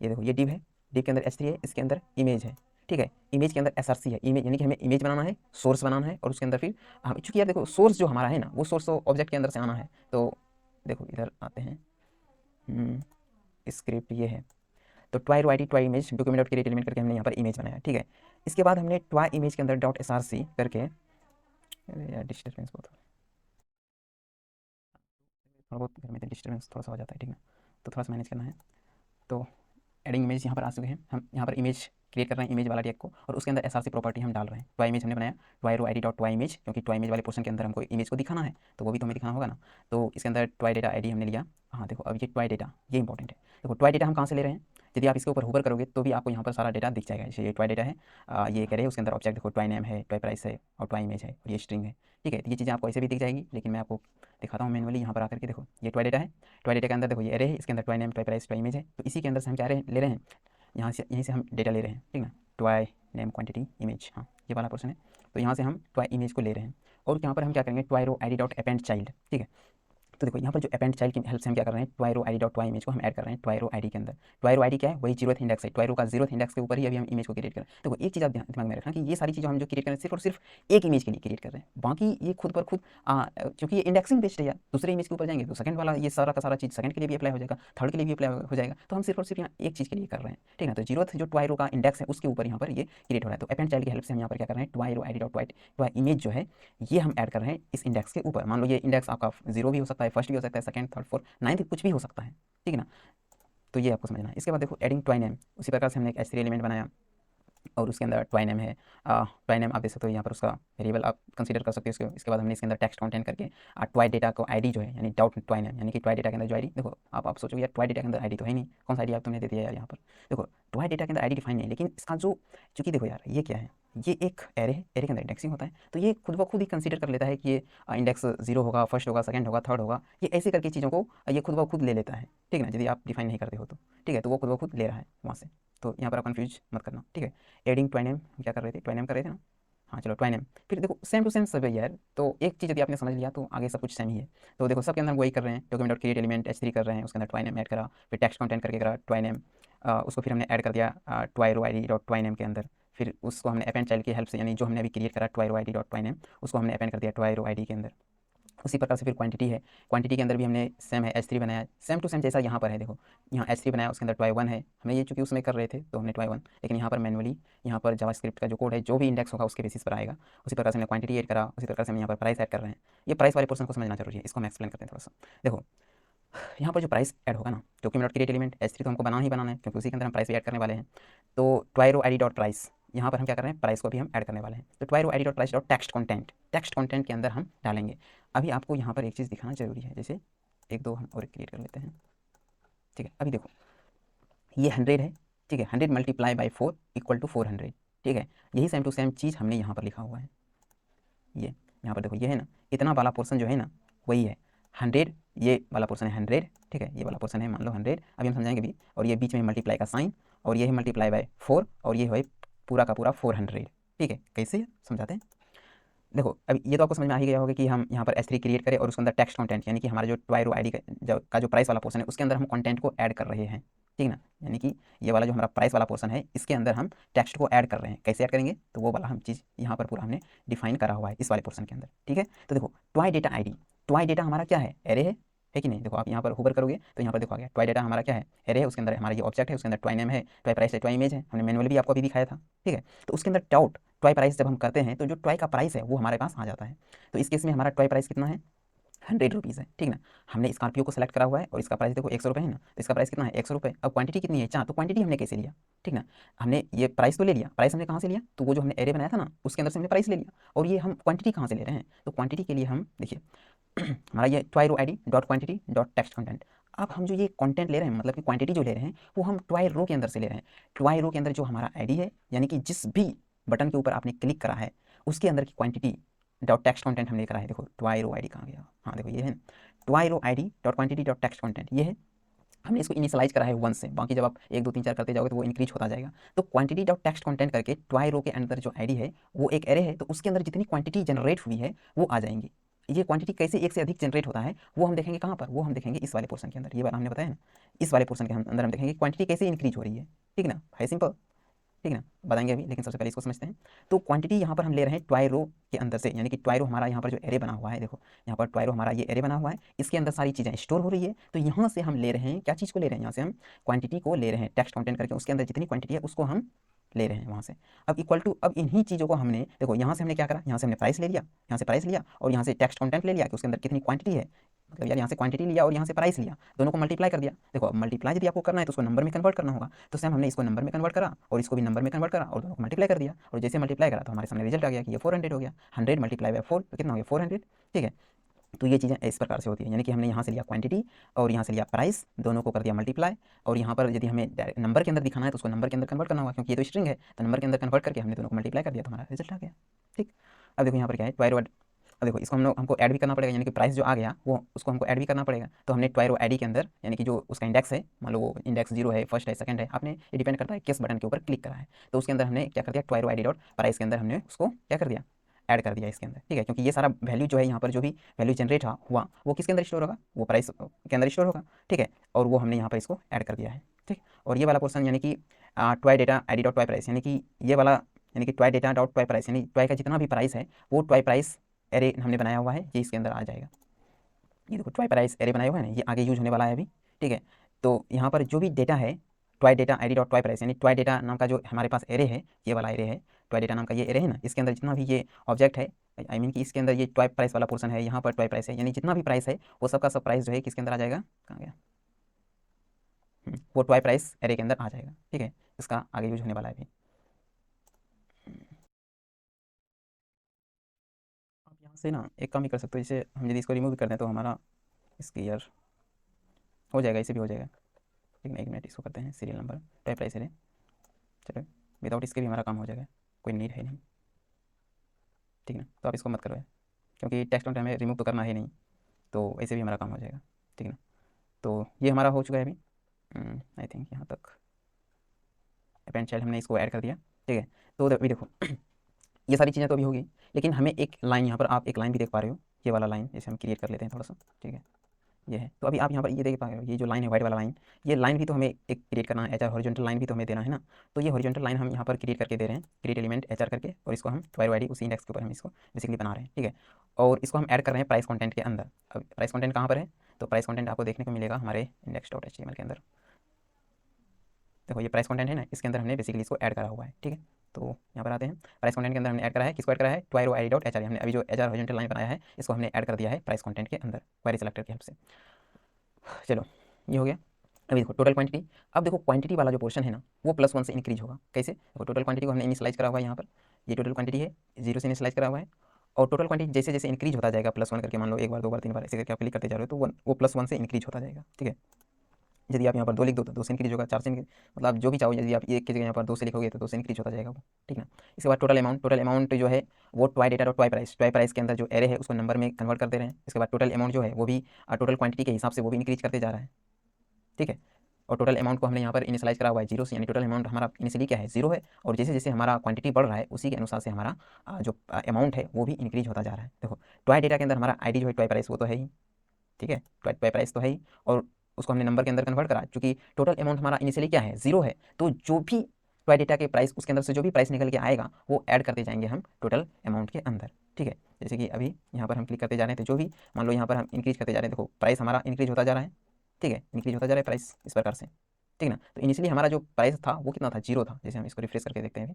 ये देखो ये डिव है, डिव के अंदर H3 है, इसके अंदर इमेज है, ठीक है। इमेज के अंदर SRC है, इमेज यानी कि हमें इमेज बनाना है, सोर्स बनाना है, और उसके अंदर फिर हम चूंकि यार देखो सोर्स जो हमारा है ना वो सोर्स तो ऑब्जेक्ट के अंदर से आना है। तो देखो इधर आते हैं, स्क्रिप्ट ये है, तो toy row ID toy image document dot create element करके हमने यहाँ पर इमेज बनाया, ठीक है। इसके बाद हमने ट्वाई इमेज के अंदर डॉट SRC करके, यार डिस्टर्बेंस बहुत थोड़ा बहुत घर में डिस्टर्बेंस थोड़ा सा हो जाता है, ठीक है, तो थोड़ा सा मैनेज करना है। तो एडिंग इमेज यहाँ पर आ चुके हैं, हम यहाँ पर इमेज क्रिएट कर रहे हैं, इमेज वाला टैग को, और उसके अंदर SRC प्रॉपर्टी हम डाल रहे हैं। ट्वाई इमेज हमने बनाया, ट्वाई रो आईडी डॉट ट्वाई इमेज, क्योंकि ट्वाई इमेज वाले पोर्शन के अंदर हमको इमेज को दिखाना है, तो वो भी तो हमें दिखाना होगा ना। तो इसके अंदर ट्वाई डेटा आईडी हमने लिया। हाँ देखो अब ये ट्वाई डेटा ये इंपॉर्टेंट है। देखो ट्वाई डेटा हम कहाँ से ले रहे हैं, यदि आप इसके ऊपर होवर करोगे तो भी आपको यहाँ पर सारा डेटा दिख जाएगा। जैसे ये ट्वाई डेटा है, ये कह रहे हैं उसके अंदर ऑब्जेक्ट देखो ट्वाई नेम है, ट्वाई प्राइस है, और ट्वाई इमेज है, और ये स्ट्रिंग है, ठीक है। तो ये चीज़ें आपको ऐसे भी दिख जाएगी, लेकिन मैं आपको दिखाता हूँ मैनुअली यहाँ पर आकर के। देखो ये ट्वाई डेटा है, ट्वाई डेटा के अंदर देखो ये एरे है, इसके अंदर ट्वाई नेम, ट्वाई प्राइस, ट्वाई इमेज है। तो इसी के अंदर से हम क्या ले रहे हैं, यहाँ से यहीं से हम डेटा ले रहे हैं, ठीक ना, टॉय नेम क्वांटिटी इमेज, हाँ ये वाला पोर्शन है। तो यहाँ से हम टॉय इमेज को ले रहे हैं और यहाँ पर हम क्या करेंगे, toy row I D dot append child, ठीक है। तो देखो यहाँ पर जो अपेंड चाइल्ड की हेल्प से हम क्या कर रहे हैं, toy row I D dot toy image को हम ऐड कर रहे हैं टॉय रो आई डी के अंदर। टॉय रो आई डी क्या है, वही 0th इंडेक्स है, टॉय रो का 0th इंडेक्स के ऊपर ही अभी हम इमेज को क्रिएट कर रहे हैं। देखो एक चीज़ आप दिमाग में रखना कि ये सारी चीज़ें हम जो क्रिएट कर रहे हैं सिर्फ और सिर्फ एक इमेज के लिए क्रिएट कर रहे हैं, बाकी ये खुद पर खुद क्योंकि ये इंडेक्सिंग बेस्ड है यार, दूसरे इमेज के ऊपर जाएंगे तो सेकंड वाला ये सारा का सारा चीज़ सेकंड के लिए भी अप्लाई हो जाएगा, थर्ड के लिए भी अप्लाई हो जाएगा, तो हम सिर्फ और सिर्फ यहाँ एक चीज़ के लिए कर रहे हैं, ठीक है। तो 0th जो टॉय रो का इंडेक्स है उसके ऊपर यहाँ पर ये क्रिएट हो रहा है। तो अपेंड चाइल्ड की हेल्प से हम यहाँ पर क्या कर रहे हैं, toy row I D dot toy image जो है ये हम ऐड कर रहे हैं इस इंडेक्स के ऊपर। मान लो ये इंडेक्स आपका 0 भी हो सकता है, फर्स्ट भी हो सकता है, सेकंड, थर्ड, फोर्थ, नाइन्थ कुछ भी हो सकता है, ठीक है ना। तो ये आपको समझना है। इसके बाद देखो एडिंग टॉय नेम, उसी प्रकार से हमने एक S3 एलिमेंट बनाया और उसके अंदर टॉय नेम है। टॉय नेम आप देख सकते हो यहाँ पर उसका वेरिएबल आप कंसीडर कर सकते हो इसको। इसके बाद हमने इसके अंदर टेक्स्ट कंटेंट करके टॉय डेटा को आईडी जो है यानी डॉट टॉय नेम यानी कि टॉय डेटा के अंदर जो आईडी, देखो आप सोचोगे यार टॉय डेटा के अंदर आईडी तो है नहीं, कौन सा आईडी आप तुमने दे दिया यार यहाँ पर। देखो टॉय डेटा के अंदर आईडी डिफाइन नहीं है, लेकिन इसका जो चूंकि देखो यार ये क्या है, ये एक एरे है, एरे के अंदर इंडेक्सिंग होता है, तो ये खुद ब खुद ही कंसीडर कर लेता है कि ये इंडेक्स 0 होगा, फर्स्ट होगा, सेकंड होगा, थर्ड होगा, ये ऐसे करके चीज़ों को ये खुद ब खुद ले लेता है, ठीक है ना। यदि आप डिफाइन नहीं करते हो तो ठीक है, तो वो खुद ब खुद ले रहा है वहाँ से, तो यहाँ पर आप कन्फ्यूज मत करना, ठीक है। एडिंग टॉय नेम हम क्या कर रहे थे, टॉय नेम कर रहे थे ना, हाँ चलो टॉय नेम। फिर देखो सेम टू सेम सब है यार, तो एक चीज़ यदि आपने समझ लिया तो आगे सब कुछ सेम ही है। तो देखो सबके अंदर वही कर रहे हैं, document dot create element H3 कर रहे हैं, उसके अंदर टॉय नेम ऐड करा, फिर टेक्स्ट कंटेंट करके करा टॉय नेम, उसको फिर हमने ऐड कर दिया toy row I D dot toy name के अंदर। फिर उसको हमने अपेंड चाइल्ड की हेल्प से यानी जो हमने अभी क्रिएट करा toy row I D dot toy name, उसको हमने अपेंड कर दिया टॉय रो आई डी के अंदर। उसी प्रकार से फिर क्वांटिटी है, क्वांटिटी के अंदर भी हमने सेम है H3 बनाया, सेम टू सेम जैसा यहाँ पर है। देखो यहाँ H3 बनाया, उसके अंदर टॉय 1 है, हमने ये चूंकि उसमें कर रहे थे तो हमने टॉय 1, लेकिन यहाँ पर मैनुअली यहाँ पर जावास्क्रिप्ट का जो कोड है जो भी इंडेक्स होगा उसके बेसिस पर आएगा। उसी प्रकार से हमने क्वांटिटी ऐड करा, उसी प्रकार से हम यहाँ पर प्राइस ऐड कर रहे हैं। ये प्राइस वाले पोर्शन को समझना जरूरी है, इसको हम एक्सप्लेन करते हैं थोड़ा सा। देखो यहाँ पर जो प्राइस ऐड होगा ना, क्योंकि डॉट क्रिएट एलिमेंट H3 तो हमको बनाना ही बनाना है, क्योंकि उसी के अंदर हम प्राइस भी ऐड करने वाले हैं। तो toy row I D dot price, यहाँ पर हम क्या कर रहे हैं, प्राइस को भी हम ऐड करने वाले हैं। तो toy row I D dot price dot text content, text content के अंदर हम डालेंगे। अभी आपको यहाँ पर एक चीज़ दिखाना जरूरी है, जैसे एक दो हम और क्रिएट कर लेते हैं, ठीक है। अभी देखो ये 100 है, ठीक है, 100 मल्टीप्लाई बाई 4 इक्वल टू 400, ठीक है। यही सेम टू सेम चीज़ हमने यहाँ पर लिखा हुआ है, ये यहाँ पर देखो ये है ना, इतना वाला पोर्सन जो है ना वही है 100, ये वाला पोर्सन है 100, ठीक है, ये वाला पोर्सन है मान लो 100, अभी हम समझाएंगे भी। और ये बीच में मल्टीप्लाई का साइन, और ये है मल्टीप्लाई बाय 4, और ये है पूरा का पूरा 400, ठीक है। कैसे समझाते हैं, देखो अभी ये तो आपको समझ में आ ही गया होगा कि हम यहाँ पर S3 क्रिएट करें और उसके अंदर टेक्स्ट कंटेंट यानी कि हमारा जो टॉय रो आईडी का जो प्राइस वाला पोर्शन है उसके अंदर हम कंटेंट को ऐड कर रहे हैं, ठीक ना। यानी कि ये वाला जो हमारा प्राइस वाला पोर्शन है इसके अंदर हम टेक्स्ट को ऐड कर रहे हैं। कैसे ऐड करेंगे, तो वो वाला हम चीज़ यहाँ पर पूरा हमने डिफाइन करा हुआ है इस वाले पोर्शन के अंदर, ठीक है। तो देखो toy data ID, toy data हमारा क्या है, एरे है कि नहीं। देखो आप यहाँ पर होवर करोगे तो यहाँ पर देखो आ गया टॉय डेटा हमारा क्या है, एरे है, उसके अंदर हमारा ये ऑब्जेक्ट है, उसके अंदर टॉय नेम है, टॉय प्राइस है, टॉय इमेज है, हमने मैनुअली भी आपको अभी दिखाया था, ठीक है। तो उसके अंदर डाउट टॉय प्राइस जब हम करते हैं तो जो टॉय का प्राइस है वो हमारे पास आ जाता है। तो इस केस में हमारा टॉय प्राइस कितना है, 100 रुपीज़ है, ठीक ना। हमने स्कॉर्पियो को सेलेक्ट करा हुआ है और इसका प्राइस देखो 100 रुपये है ना, तो इसका प्राइस कितना है 100 रुपये। अब क्वांटिटी कितनी है 4, तो क्वांटिटी हमने कैसे लिया, ठीक ना। हमने ये प्राइस तो ले लिया, प्राइस हमने कहाँ से लिया, तो वो जो हमने एरे बनाया था ना उसके अंदर से हमने प्राइस ले लिया, और ये हम क्वांटिटी कहाँ से ले रहे हैं, तो क्वांटिटी के लिए हम देखिए हमारा ये toy row ID dot quantity dot text content. अब हम जो ये कंटेंट ले रहे हैं मतलब कि क्वांटिटी जो ले रहे हैं वो हम टॉय रो के अंदर से ले रहे हैं। टॉय रो के अंदर जो हमारा आईडी है यानी कि जिस भी बटन के ऊपर आपने क्लिक करा है उसके अंदर की क्वांटिटी डॉट टेक्स्ट कंटेंट हमने करा है। देखो टॉय रो आईडी कहाँ गया, हाँ देखो ये है toy row ID dot quantity dot text content, ये है। हमने इसको इनिशियलाइज करा है 1 से, बाकी जब आप 1 2 3 4 करते जाओगे तो वो इंक्रीज होता जाएगा। तो क्वांटिटी डॉट टेक्स्ट कंटेंट करके टॉय रो के अंदर जो आईडी है वो एक एरे है, तो उसके अंदर जितनी क्वांटिटी जनरेट हुई है वो आ जाएंगी। ये क्वांटिटी कैसे एक से अधिक जनरेट होता है वो हम देखेंगे कहाँ पर, वो हम देखेंगे इस वाले पोर्शन के अंदर। ये बात हमने बताया ना, इस वाले पोर्शन के अंदर हम देखेंगे क्वांटिटी कैसे इंक्रीज हो रही है, ठीक ना, है सिंपल, ठीक ना, बताएंगे अभी, लेकिन सबसे पहले इसको समझते हैं। तो क्वांटिटी यहाँ पर हम ले रहे हैं टॉय रो के अंदर से, यानी कि टॉय रो हमारा यहाँ पर जो एरे बना हुआ है, देखो यहाँ पर टॉय रो हमारा ये एरे बना हुआ है, इसके अंदर सारी चीज़ें स्टोर हो रही है। तो यहाँ से हम ले रहे हैं क्या चीज़ को ले रहे हैं, यहाँ से हम क्वांटिटी को ले रहे हैं टेक्स्ट कंटेंट करके, उसके अंदर जितनी क्वांटिटी है उसको हम ले रहे हैं वहाँ से। अब इक्वल टू, अब इन्हीं चीज़ों को हमने देखो यहाँ से हमने क्या करा, यहाँ से हमने प्राइस ले लिया, यहाँ से प्राइस लिया और यहाँ से टेक्स्ट कंटेंट ले लिया कि उसके अंदर कितनी क्वांटिटी है, मतलब यार यहाँ से क्वांटिटी लिया और यहाँ से प्राइस लिया, दोनों को मल्टीप्लाई कर दिया। देखो अब मल्टीप्लाई यदि आपको करना है तो उसको नंबर में कन्वर्ट करना होगा, तो सेम हमने इसको नंबर में कन्वर्ट करा और इसको भी नंबर में कन्वर्ट करा और दोनों को मल्टीप्लाई कर दिया, और जैसे मल्टीप्लाई करा तो हमारे सामने रिजल्ट आ गया कि ये 400 हो गया। 100 मल्टीप्लाई बाय 4 तो कितना हो गया 400, ठीक है। तो ये चीज़ें इस प्रकार से होती है, यानी कि हमने यहाँ से लिया क्वांटिटी और यहाँ से लिया प्राइस, दोनों को कर दिया मल्टीप्लाई, और यहाँ पर यदि हमें नंबर के अंदर दिखाना है तो उसको नंबर के अंदर कन्वर्ट करना होगा, क्योंकि ये तो स्ट्रिंग है, तो नंबर के अंदर कन्वर्ट करके हमने दोनों को मल्टीप्लाई कर दिया तो हमारा रिजल्ट आ गया, ठीक। अब देखो यहाँ पर क्या है, अब देखो इसको हमको ऐड भी करना पड़ेगा, यानी कि प्राइस जो आ गया वो उसको हमको ऐड भी करना पड़ेगा। तो हमने ट्वाई रो आईडी के अंदर, यानी कि जो उसका इंडेक्स है, मान लो वो इंडेक्स 0 है, फर्स्ट है, सेकंड है, आपने ये डिपेंड करता है किस बटन के ऊपर क्लिक करा है। तो उसके अंदर हमने क्या कर दिया, ट्वाई रो आईडी डॉट प्राइस के अंदर हमने उसको क्या कर दिया, ऐड कर दिया इसके अंदर, ठीक है। क्योंकि ये सारा वैल्यू जो है यहाँ पर जो भी वैल्यू जनरेट हुआ वो किसके अंदर स्टोर होगा, वो प्राइस के अंदर स्टोर होगा, ठीक है। और वो हमने यहाँ पर इसको ऐड कर दिया है, ठीक। और ये वाला पोर्सन यानी कि ट्वाई डेटा आईडी डॉट ट्वाई प्राइस, यानी कि ये वाला, यानी कि ट्वाई डेटा डॉट ट्वाई प्राइस, यानी ट्वाई का जितना भी प्राइस है वो ट्वाई प्राइस एरे हमने बनाया हुआ है, ये इसके अंदर आ जाएगा। ये देखो ट्वाई प्राइस एरे बनाया हुआ है ना, ये आगे यूज होने वाला है अभी, ठीक है। तो यहाँ पर जो भी डेटा है ट्वाई डेटा आईडी डॉट ट्वाई प्राइस, यानी ट्वाई डेटा नाम का जो हमारे पास एरे है, ये वाला एरे है, ट्वाई डेटा नाम का ये एरे है ना, इसके अंदर जितना भी ये ऑब्जेक्ट है, आई मीन कि इसके अंदर ये ट्वाई प्राइस वाला पोर्सन है, यहाँ पर ट्वाई प्राइस है, यानी जितना भी प्राइस है वो सबका सब प्राइस जो है किसके अंदर आ जाएगा, कहाँ गया, वो ट्वाई प्राइस एरे के अंदर आ जाएगा, ठीक है। इसका आगे यूज होने वाला है अभी। आप यहाँ से ना एक काम भी कर सकते हो, जैसे हम यदि इसको रिमूव भी कर दें तो हमारा इसकी यार हो जाएगा, इसे भी हो जाएगा, लेकिन एक मिनट इसको करते हैं serial number type price array, चलो विदाउट इसके भी हमारा काम हो जाएगा, कोई नीड है नहीं, ठीक है ना। तो आप इसको मत करो यार, क्योंकि टेक्स्ट कंटेंट हमें रिमूव तो करना है नहीं, तो ऐसे भी हमारा काम हो जाएगा, ठीक है ना। तो ये हमारा हो चुका है अभी, आई थिंक यहाँ तक अपेंड चाइल्ड हमने इसको ऐड कर दिया, ठीक है। तो अभी देखो ये सारी चीज़ें तो अभी होगी, लेकिन हमें एक लाइन यहाँ पर, आप एक लाइन भी देख पा रहे हो, ये वाला लाइन जैसे हम क्रिएट कर लेते हैं थोड़ा सा, ठीक है। ये है, तो अभी आप यहाँ पर ये देख पा रहे हो, ये जो लाइन है वाइट वाला लाइन, ये लाइन भी तो हमें एक क्रिएट करना है, एचआर हॉरिजॉन्टल लाइन भी तो हमें देना है ना। तो ये हॉरिजॉन्टल लाइन हम यहाँ पर क्रिएट करके दे रहे हैं, क्रिएट एलिमेंट एचआर करके, और इसको हम ट्वाई आईडी उसी इंडेक्स के ऊपर हम इसको बेसिकली बना रहे हैं, ठीक है। और इसको हम ऐड कर रहे हैं प्राइस कंटेंट के अंदर। अब प्राइस कंटेंट कहाँ पर है, तो प्राइस कंटेंट आपको देखने को मिलेगा हमारे इंडेक्स डॉट एचटीएमएल के अंदर। देखो ये प्राइस कंटेंट है ना, इसके अंदर हमने बेसिकली इसको ऐड करा हुआ है, ठीक है। तो यहाँ पर आते हैं, प्राइस कंटेंट के अंदर हमने ऐड करा है, किसको ऐड करा है, ट्वाई रो आईडी डॉट एचआर, हमने अभी जो एचआर हॉरिजॉन्टल लाइन बनाया है इसको हमने ऐड कर दिया है प्राइस कंटेंट के अंदर क्वेरी सेलेक्टर की हेल्प से। चलो ये हो गया। अभी देखो टोटल क्वांटिटी, अब देखो क्वांटिटी वाला जो पोर्शन है ना वो +1 से इंक्रीज होगा, कैसे, देखो टोटल क्वांटिटी को हमने इनिशियलाइज करा हुआ है यहाँ पर, ये टोटल क्वांटिटी है 0 से इनिशियलाइज करा हुआ है, और टोटल क्वांटिटी जैसे जैसे इंक्रीज होता जाएगा +1 करके, मान लो एक बार, दो बार, तीन बार ऐसे करके आप क्लिक करते जा रहे हो, तो वो +1 से इंक्रीज होता जाएगा, ठीक है। यदि आप यहाँ पर 2 लिख दो तो 2 से इंक्रीज होगा, 4 से मतलब आप जो भी चाहो, यदि आप एक की जगह यहाँ पर 2 से लिखोगे तो 2 से इंक्रीज होता जाएगा वो, ठीक ना। इसके बाद टोटल अमाउंट जो है वो ट्वाई डेटा और ट्वाई प्राइस के अंदर जो एरे है उसको नंबर में कन्वर्ट कर दे रहे हैं। इसके बाद टोटल अमाउंट जो है वो भी टोटल क्वांटिटी के हिसाब से वो भी इंक्रीज करते जा रहा है, ठीक है। और टोटल अमाउंट को हमने यहाँ पर इनिशियलाइज करा हुआ है 0 से, यानी टोटल अमाउंट हमारा इनिशियली क्या है, 0 है, और जैसे जैसे हमारा क्वांटिटी बढ़ रहा है उसी के अनुसार से हमारा जो अमाउंट है वो भी इंक्रीज होता जा रहा है। देखो ट्वाई डेटा के अंदर हमारा आईडी जो है ट्वाई प्राइस वो तो है ही, ठीक है, ट्वाई प्राइस तो है ही, और उसको हमने नंबर के अंदर कन्वर्ट करा, क्योंकि टोटल अमाउंट हमारा इनिशियली क्या है, 0 है, तो जो भी ट्वाई डेटा के प्राइस उसके अंदर से जो भी प्राइस निकल के आएगा वो ऐड करते जाएंगे हम टोटल अमाउंट के अंदर, ठीक है। जैसे कि अभी यहाँ पर हम क्लिक करते जा रहे हैं, तो जो भी मान लो यहाँ पर हम इंक्रीज करते जा रहे हैं, देखो प्राइस हमारा इंक्रीज होता जा रहा है, ठीक है, इंक्रीज होता जा रहा है प्राइस इस प्रकार से, ठीक ना। तो इनिशियली हमारा जो प्राइस था वो कितना था, 0 था। जैसे हम इसको रिफ्रेश करके देखते हैं,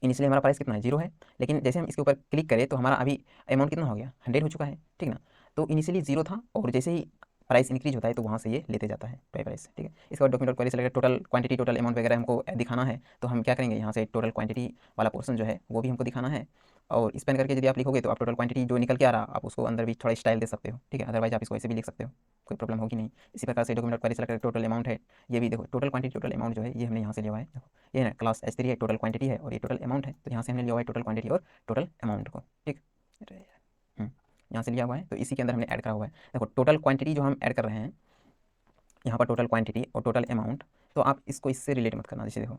इनिशियली हमारा प्राइस कितना है, 0 है, लेकिन जैसे हम इसके ऊपर क्लिक करें तो हमारा अभी अमाउंट कितना हो गया, 100 हो चुका है, ठीक ना। तो इनिशियली 0 था, और जैसे ही प्राइस इंक्रीज होता है तो वहाँ से ये लेते जाता है ट्वाई प्राइस, ठीक है। इसके बाद document query select, total quantity total amount वगैरह हमको दिखाना है, तो हम क्या करेंगे, यहाँ से टोटल क्वांटिटी वाला पोर्सन जो है वो भी हमको दिखाना है, और इस पेन करके यदि आप लिखोगे तो आप टोटल क्वांटिटी जो निकल के आ रहा आप उसको अंदर भी थोड़ा स्टाइल दे सकते हो, ठीक है। अदरवाइज आप इसको ऐसे भी लिख सकते हो, कोई प्रॉब्लम होगी नहीं। इसी प्रकार से document query select total amount है, ये भी देखो टोटल क्वांटिटी टोटल अमाउंट जो है ये हमने यहाँ से लिया हुआ है, देखो ये ना क्लास H3 है, टोटल क्वांटिटी है, और ये टोटल अमाउंट है, तो यहाँ से हमने लिया हुआ है टोटल क्वांटिटी और टोटल अमाउंट को, ठीक। अरे यार, यहाँ से लिया हुआ है, तो इसी के अंदर हमने ऐड करा हुआ है। देखो टोटल क्वांटिटी जो हम ऐड कर रहे हैं यहाँ पर, टोटल क्वांटिटी और टोटल अमाउंट, तो आप इसको इससे रिलेट मत करना। जैसे देखो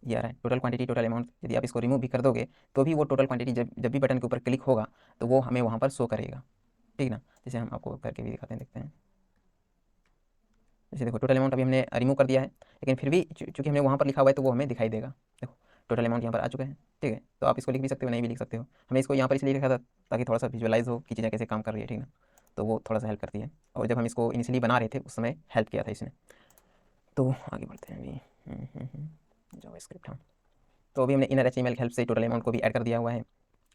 ये आ रहा है टोटल क्वांटिटी टोटल अमाउंट, यदि आप इसको रिमूव भी कर दोगे तो भी वो टोटल क्वांटिटी जब जब भी बटन के ऊपर क्लिक होगा तो वो हमें वहाँ पर शो करेगा, ठीक ना। जैसे हम आपको करके भी दिखाते हैं, देखते हैं। जैसे देखो टोटल अमाउंट अभी हमने रिमूव कर दिया है, लेकिन फिर भी चूंकि हमने वहाँ पर लिखा हुआ है तो वो हमें दिखाई देगा। देखो टोटल अमाउंट यहाँ पर आ चुका है, ठीक है। तो आप इसको लिख भी सकते हो, नहीं भी लिख सकते हो, हमने इसको यहाँ पर इसलिए लिखा था ताकि थोड़ा सा विजुअलाइज हो कि चीज़ें कैसे काम कर रही है, ठीक ना। तो वो थोड़ा सा हेल्प करती है, और जब हम इसको इनिशियली बना रहे थे उस समय हेल्प किया था इसने। तो आगे बढ़ते हैं अभी जावास्क्रिप्ट, हाँ। तो अभी हमने इनर एचटीएमएल की हेल्प से टोटल अमाउंट को भी ऐड कर दिया हुआ है,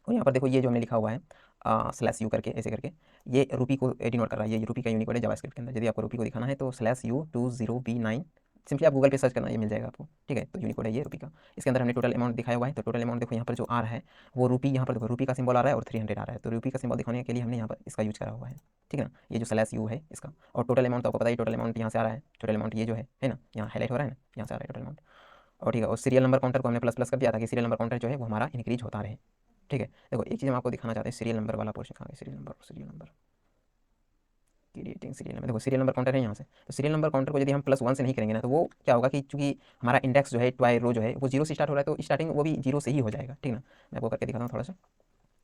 और यहाँ पर देखो ये जो हमने लिखा हुआ है /u करके ऐसे करके, ये रुपी को डिनोट कर रहा है, ये रुपी का यूनिकोड है जावास्क्रिप्ट के अंदर। यदि आपको रुपी को दिखाना है तो /u20b9 सिंपली आप गूगल पे सर्च करना, ये मिल जाएगा आपको, ठीक है। तो यूनिकोड है ये रुपी का, इसके अंदर हमने टोटल अमाउंट दिखाया हुआ है। तो टोटल अमाउंट देखो यहाँ पर जो आ रहा है वो रुपी, यहाँ पर देखो रुपी का सिंबल आ रहा है और 300 आ रहा है, तो रुपी का सिंबल दिखाने के लिए हमने यहाँ पर इसका यूज करा हुआ है, ठीक है ना। ये जो /u है इसका, और टोटल अमाउंट तो आपको पता ही, टोटल अमाउंट यहाँ से आ रहा है, टोटल अमाउंट ये जो है ना, यहाँ हाईलाइट हो रहा है ना, यहाँ से आ रहा है टोटल अमाउंट। और ठीक है, और सीरियल नंबर काउंटर को हमने ++ कर दिया ताकि सीरियल नंबर काउंटर जो है वो हमारा इंक्रीज होता रहे, ठीक है। देखो एक चीज़ हम आपको दिखाना चाहते हैं, सीरियल नंबर वाला पोर्शन कहाँ है, serial number creating serial number. देखो सीरियल नंबर काउंटर है यहाँ से, तो सीरियल नंबर काउंटर को यदि हम +1 से नहीं करेंगे ना, तो वो क्या होगा कि चूंकि हमारा इंडेक्स जो है ट्वाई रो जो है वो 0 से स्टार्ट हो रहा है, तो स्टार्टिंग वो भी 0 से ही हो जाएगा, ठीक ना। मैं आपको करके दिखाता हूँ थोड़ा सा।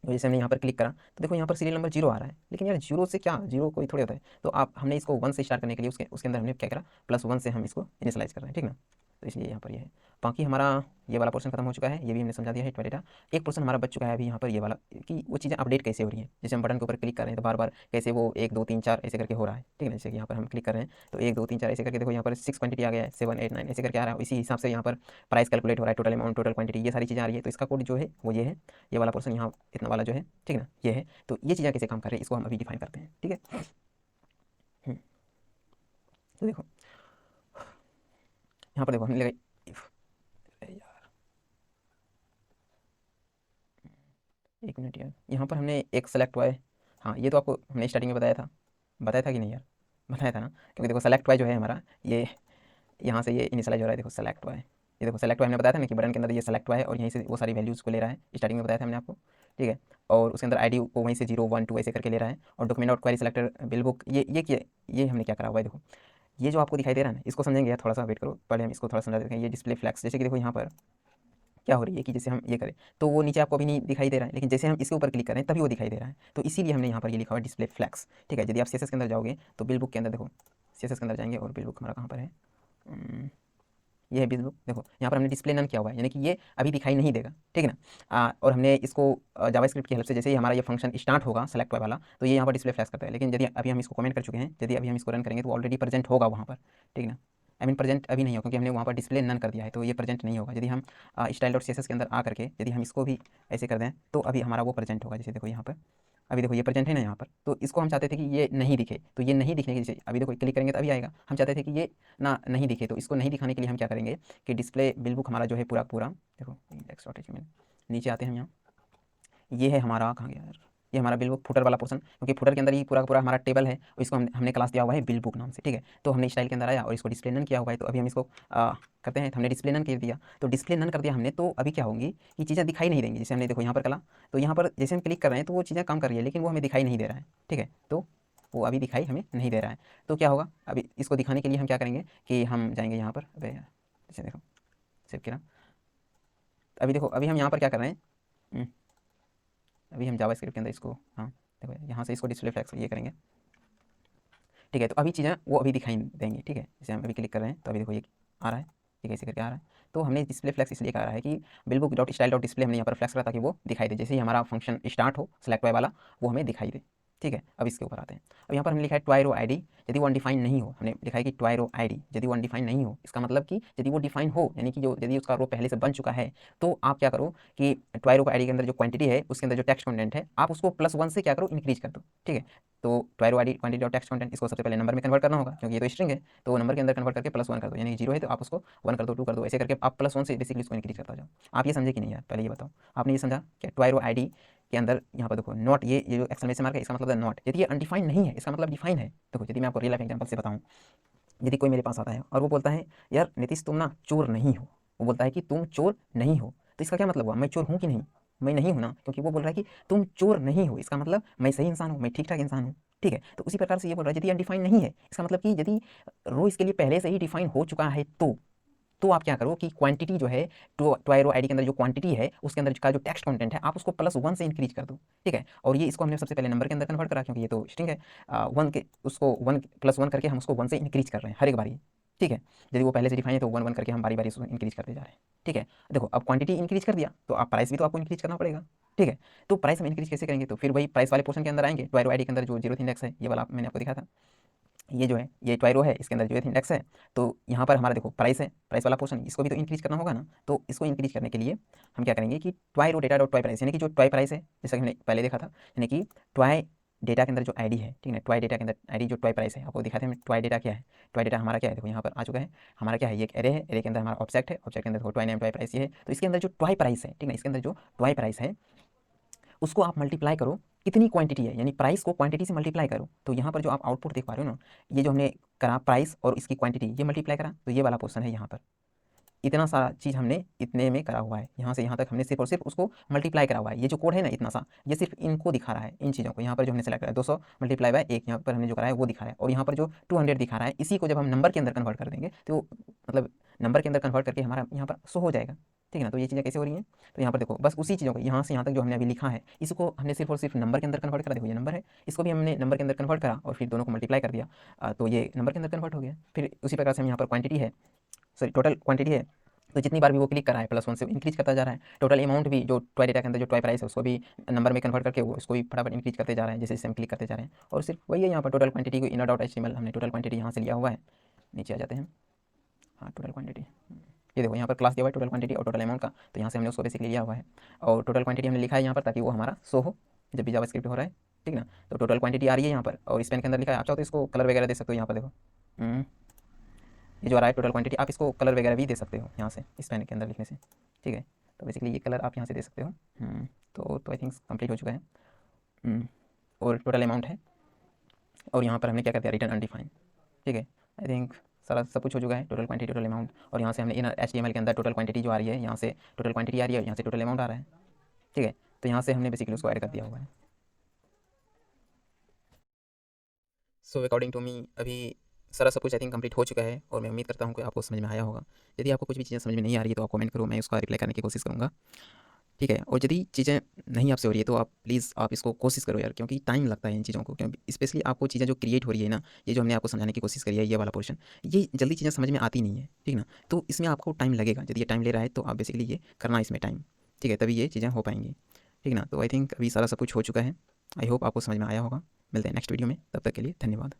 तो जैसे हमने यहाँ पर क्लिक करा तो देखो यहाँ पर सीरियल नंबर 0 आ रहा है, लेकिन यार 0 से क्या, 0 कोई थोड़े होता है। तो आप हमने इसको 1 से स्टार्ट करने के लिए उसके अंदर हमने क्या करा, +1 से हम इसको इनिशियलाइज कर रहे हैं, ठीक ना। तो इसलिए यहाँ पर ये है। बाकी हमारा ये वाला पोर्शन खत्म हो चुका है, ये भी हमने समझा दिया है ट्वाई डेटा। एक पोर्शन हमारा बच चुका है अभी यहाँ पर ये वाला, कि वो चीज़ें अपडेट कैसे हो रही हैं। जैसे हम बटन के ऊपर क्लिक कर रहे हैं तो बार बार कैसे वो 1 2 3 4 ऐसे करके हो रहा है, ठीक है ना। जैसे कि यहाँ पर हम क्लिक कर रहे हैं तो 1 2 3 4 ऐसे करके देखो यहाँ पर 6 क्वांटिटी आ गया है, 7 8 9 ऐसे करके आ रहा है। इसी हिसाब से यहाँ पर प्राइस कैलकुलेट हो रहा है, टोटल अमाउंट, टोटल क्वांटिटी, ये सारी चीज़ें आ रही है। तो इसका कोड जो है वो ये है, ये वाला पोर्शन यहाँ इतना वाला जो है, ठीक ना, ये है। तो ये चीज़ें कैसे काम कर रही है इसको हम अभी डिफाइन करते हैं, ठीक है। तो देखो यहाँ पर देखो हमने लगाई if, अरे यार 1 मिनट यार, यहाँ पर हमने एक सेलेक्ट हुआ है। हाँ ये तो आपको हमने स्टार्टिंग में बताया था कि नहीं यार, बताया था ना। क्योंकि देखो सेलेक्ट वाई जो है हमारा, ये यहाँ से ये इनिशियलाइज हो रहा है। देखो सेलेक्ट वाई, ये देखो सेलेक्ट वाई हमने बताया था ना कि बटन के अंदर ये सेलेक्ट वाई है और यहीं से वो सारी वैल्यूज़ को ले रहा है, स्टार्टिंग में बताया था हमने आपको, ठीक है। और उसके अंदर आईडी को वहीं से 0 1 2 ऐसे करके ले रहा है। और डॉक्यूमेंट आउट क्वारी सेलेक्टर बिल बुक, ये हमने क्या करा हुआ है। देखो ये जो आपको दिखाई दे रहा है ना, इसको समझेंगे यार, थोड़ा सा वेट करो, पहले हम इसको थोड़ा समझा देते हैं। ये डिस्प्ले फ्लैक्स, जैसे कि देखो यहाँ पर क्या हो रही है कि जैसे हम ये करें तो वो नीचे आपको अभी नहीं दिखाई दे रहा है, लेकिन जैसे हम इसके ऊपर क्लिक करें तभी वो दिखाई दे रहा है। तो इसीलिए हमने यहाँ पर ये लिखा हुआ है डिस्प्ले फ्लैक्स, ठीक है। यदि आप सीएसएस के अंदर जाओगे तो बिल बुक के अंदर देखो, सीएसएस के अंदर जाएंगे और बिल बुक हमारा कहाँ पर है, ये है बिल बुक। देखो यहाँ पर हमने डिस्प्ले नन किया हुआ है, यानी कि ये अभी दिखाई नहीं देगा, ठीक है ना। और हमने इसको जावास्क्रिप्ट की हेल्प से, जैसे ही हमारा ये फंक्शन स्टार्ट होगा सेलेक्ट वाला, तो ये यहाँ पर डिस्प्ले फ्लैश करता है। लेकिन यदि अभी हम इसको कमेंट कर चुके हैं, यदि अभी हम इसको रन करेंगे तो ऑलरेडी प्रेजेंट होगा वहाँ पर, ठीक है ना। आई मीन प्रेजेंट अभी नहीं होगा क्योंकि हमने वहाँ पर डिस्प्ले नन कर दिया है, तो ये प्रेजेंट नहीं होगा। यदि हम स्टाइल डॉट सीएसएस के अंदर आ करके यदि हम इसको भी ऐसे कर दें तो अभी हमारा वो प्रेजेंट होगा। जैसे देखो यहाँ पर अभी देखो ये प्रेजेंट है ना यहाँ पर, तो इसको हम चाहते थे कि ये नहीं दिखे, तो ये नहीं दिखने की, जैसे अभी देखो क्लिक करेंगे तो अभी आएगा। हम चाहते थे कि ये ना नहीं दिखे, तो इसको नहीं दिखाने के लिए हम क्या करेंगे कि डिस्प्ले बिल बुक हमारा जो है पूरा पूरा, देखो इंडेक्स डॉट एचटीएमएल, नीचे आते हैं हम यहाँ, ये है हमारा, कहाँ गया यार, ये हमारा बिल बुक फुटर वाला पोर्शन, क्योंकि फुटर के अंदर ही पूरा पूरा हमारा टेबल है और इसको हमने क्लास दिया हुआ है बिल बुक नाम से, ठीक है। तो हमने स्टाइल के अंदर आया और इसको डिस्प्ले नन किया हुआ है। तो अभी हम इसको करते हैं, तो हमने डिस्प्ले नन कर दिया, तो डिस्प्ले नन कर दिया हमने, तो अभी क्या होंगी कि चीज़ें दिखाई नहीं देंगी। जैसे हमने देखो यहाँ पर कला, तो यहाँ पर जैसे हम क्लिक कर रहे हैं तो वो चीज़ें काम कर रही है, लेकिन वो हमें दिखाई नहीं दे रहा है, ठीक है। तो वो अभी दिखाई हमें नहीं दे रहा है। तो क्या होगा, अभी इसको दिखाने के लिए हम क्या करेंगे कि हम जाएंगे यहाँ पर, अबे यार जैसे देखो सेव किया, अभी देखो अभी हम यहाँ पर क्या कर रहे हैं, अभी हम जावास्क्रिप्ट के अंदर इसको, हाँ देखो यहाँ से इसको डिस्प्ले फ्लैक्स ये करेंगे, ठीक है। तो अभी चीज़ें वो अभी दिखाई देंगी, ठीक है। जैसे हम अभी क्लिक कर रहे हैं तो अभी देखो ये आ रहा है, ये कैसे करके आ रहा है। तो हमने डिस्प्ले फ्लैक्स इसलिए कहा है कि bill book dot style dot display हमने यहाँ पर फ्लैक्स करा ताकि वो दिखाई दे, जैसे ही हमारा फंक्शन स्टार्ट हो सेलेक्ट वाई वाला, वो हमें दिखाई दे, ठीक है। अब इसके ऊपर आते हैं। अब यहाँ पर हमने लिखा है ट्वाई रो आईडी यदि वो अनडिफाइन नहीं हो, हमने लिखा है कि ट्वाई रो आईडी यदि वो अनडिफाइन नहीं हो, इसका मतलब कि यदि वो डिफाइन हो, यानी कि जो यदि उसका रो पहले से बन चुका है, तो आप क्या करो कि ट्वाई रो आईडी के अंदर जो क्वांटिटी है उसके अंदर जो टेक्स्ट कंटेंट है आप उसको +1 से क्या करो, इंक्रीज कर दो, ठीक है। तो ट्वाई रो आईडी क्वांटिटी और टेक्स्ट कंटेंट, इसको सबसे पहले नंबर में कन्वर्ट करना होगा क्योंकि ये तो स्ट्रिंग है, तो नंबर के अंदर कन्वर्ट करके +1 कर दो, यानी 0 है तो आप उसको 1 कर दो, 2 कर दो, ऐसे करके आप +1 से बेसिकली इसको इंक्रीज करता जाओ। आप ये समझे कि नहीं यार, पहले ये बताओ, आपने ये समझा कि ट्वाई रो आईडी के अंदर यहाँ पर देखो नॉट, ये जो एक्सक्लेमेशन मार्क है इसका मतलब है नॉट, यदि ये अनडिफाइंड नहीं है इसका मतलब डिफाइन है। देखो यदि मैं आपको रियल लाइफ एग्जांपल से बताऊँ, यदि कोई मेरे पास आता है और वो बोलता है यार नीतीश तुम ना चोर नहीं हो, वो बोलता है कि तुम चोर नहीं हो, तो इसका क्या मतलब हुआ, मैं चोर हूँ कि नहीं, मैं नहीं हूँ ना, क्योंकि वो बोल रहा है कि तुम चोर नहीं हो, इसका मतलब मैं सही इंसान हूँ, मैं ठीक ठाक इंसान हूँ, ठीक है। तो उसी प्रकार से ये बोल रहा है यदि अनडिफाइंड नहीं है इसका मतलब कि यदि रो इसके लिए पहले से ही डिफाइन हो चुका है, तो आप क्या करो कि क्वांटिटी जो है ट्वाई रो आईडी के अंदर जो क्वांटिटी है उसके अंदर का जो टेक्स्ट कंटेंट है आप उसको +1 से इंक्रीज कर दो, ठीक है। और ये इसको हमने सबसे पहले नंबर के अंदर कन्वर्ट करा क्योंकि ये तो स्ट्रिंग है, 1 के उसको 1 +1 करके हम उसको 1 से इंक्रीज कर रहे हैं हर एक बारी, ठीक है। यदि वो पहले से डिफाइन है तो 1 1 करके हम बारी बारी उसको इंक्रीज करते जा रहे हैं, ठीक है। देखो अब क्वांटिटी इंक्रीज कर दिया तो आप प्राइस भी तो आपको इंक्रीज करना पड़ेगा, ठीक है। तो प्राइस हम इंक्रीज कैसे करेंगे, तो फिर वही प्राइस वाले पोर्शन के अंदर आएंगे, ट्वाई रो आईडी के अंदर जो 0th इंडेक्स है, ये वाला मैंने आपको दिखाया था, ये जो है ये ट्वाई रो है, इसके अंदर जो है इंडेक्स है। तो यहाँ पर हमारा देखो प्राइस है, प्राइस वाला पोर्शन, इसको भी तो इंक्रीज करना होगा ना। तो इसको इंक्रीज करने के लिए हम क्या करेंगे कि ट्वाई रो डेटा डॉट ट्वाई प्राइस, यानी कि जो ट्वाई प्राइस है जैसा कि हमने पहले देखा था, यानी कि ट्वाई डेटा के अंदर जो आईडी है, ठीक है, ट्वाई डेटा के अंदर आईडी जो ट्वाई प्राइस है, आपको दिखाते हैं ट्वाई डेटा क्या है। ट्वाई डेटा हमारा क्या है, देखो यहाँ पर आ चुका है, हमारा क्या है, ये एक एरे है, एरे के अंदर हमारा ऑब्जेक्ट है, ऑब्जेक्ट के अंदर देखो ट्वाई नेम ट्वाई प्राइस ये है। तो इसके अंदर जो ट्वाई प्राइस है, ठीक है, इसके अंदर जो ट्वाई प्राइस है उसको आप मल्टीप्लाई करो, कितनी क्वांटिटी है, यानी प्राइस को क्वांटिटी से मल्टीप्लाई करो। तो यहाँ पर जो आप आउटपुट देख पा रहे हो ना, ये जो हमने करा प्राइस और इसकी क्वांटिटी ये मल्टीप्लाई करा, तो ये वाला पोर्शन है यहाँ पर, इतना सारा चीज़ हमने इतने में करा हुआ है, यहाँ से यहाँ तक हमने सिर्फ और सिर्फ उसको मल्टीप्लाई करा हुआ है। ये जो कोड है ना इतना सा, ये सिर्फ इनको दिखा रहा है, इन चीज़ों को। यहाँ पर जो हमने सेलेक्ट करा है 200 मल्टीप्लाई बाय 1, यहाँ पर हमने जो करा है वो दिखा रहा है। और यहाँ पर जो 200 दिखा रहा है, इसी को जब हम नंबर के अंदर कन्वर्ट कर देंगे तो मतलब नंबर के अंदर कन्वर्ट करके हमारा यहाँ पर शो हो जाएगा, ठीक है ना। तो ये चीज़ें कैसे हो रही हैं, तो यहाँ पर देखो बस उसी चीज़ों को यहाँ से यहाँ तक जो हमने अभी लिखा है, इसको हमने सिर्फ और सिर्फ नंबर के अंदर कन्वर्ट करा। देखो ये नंबर है, इसको भी हमने नंबर के अंदर कन्वर्ट करा और फिर दोनों को मल्टीप्लाई कर दिया, तो ये नंबर के अंदर कन्वर्ट हो गया। फिर उसी प्रकार से हम यहाँ पर क्वांटिटी है, सॉरी टोटल क्वांटिटी है, तो जितनी बार भी वो क्लिक करा है +1 से इंक्रीज करता जा रहा है। टोटल अमाउंट भी जो टॉय डेटा के अंदर जो टॉय प्राइस है उसको भी नंबर में कन्वर्ट करके वो इसको भी फटाफट इंक्रीज करते जा रहे हैं, जैसे जैसे हम क्लिक करते जा रहे हैं। और सिर्फ वही है यहाँ पर टोटल क्वांटिटी को इनर डॉट एचटीएमएल हमने टोटल क्वांटिटी यहाँ से लिया हुआ है। नीचे आ जाते हैं, हाँ टोटल क्वांटिटी, ये देखो यहाँ पर क्लास दिया हुआ है टोटल क्वांटिटी और टोटल अमाउंट का, तो यहाँ से हमने उसको बेसिकली लिया हुआ है और टोटल क्वांटिटी हमने लिखा है यहाँ पर ताकि वो हमारा शो हो जब भी जावास्क्रिप्ट हो रहा है, ठीक ना। तो टोटल क्वांटिटी आ रही है यहाँ पर और इस पेन के अंदर लिखा है। आप चाहो तो इसको कलर वगैरह दे सकते हो, यहाँ पर देखो ये जो आ रहा है टोटल क्वांटिटी, आप इसको कलर वगैरह भी दे सकते हो यहाँ से इस पेन के अंदर लिखने से, ठीक है। तो बेसिकली ये कलर आप यहाँ से दे सकते हो। तो आई थिंक कंप्लीट हो चुका है। और टोटल अमाउंट है और यहाँ पर हमने क्या कर दिया, रिटर्न अनडिफाइंड, ठीक है। आई थिंक सारा सब कुछ हो चुका है, टोटल क्वांटिटी टोटल अमाउंट। और यहाँ से हमने इनर एचटीएमएल के अंदर टोटल क्वांटिटी जो आ रही है, यहाँ से टोटल क्वांटिटी आ रही है, यहाँ से टोटल अमाउंट आ रहा है, ठीक है। तो यहाँ से हमने बेसिकली उसको ऐड कर दिया हुआ है। सो अकॉर्डिंग टू मी अभी सारा सब कुछ आई थिंक कंप्लीट हो चुका है और मैं उम्मीद करता हूँ कि आपको समझ में आया होगा। यदि आपको कुछ भी चीज़ें समझ में नहीं आ रही है तो आप कमेंट करो, मैं उसका रिप्लाई करने की कोशिश करूँगा, ठीक है। और यदि चीज़ें नहीं आपसे हो रही है तो आप प्लीज़ आप इसको कोशिश करो यार, क्योंकि टाइम लगता है इन चीज़ों को, क्योंकि स्पेशली आपको चीज़ें जो क्रिएट हो रही है ना, ये जो हमने आपको समझाने की कोशिश करी है, ये वाला पोर्शन, ये जल्दी चीज़ें समझ में आती नहीं है, ठीक ना। तो इसमें आपको टाइम लगेगा, यदि ये टाइम ले रहा है तो आप बेसिकली ये करना इसमें टाइम, ठीक है, तभी ये चीज़ें हो पाएंगी, ठीक ना। तो आई थिंक अभी सारा सब कुछ हो चुका है। आई होप आपको समझ में आया होगा। मिलते हैं नेक्स्ट वीडियो में, तब तक के लिए धन्यवाद।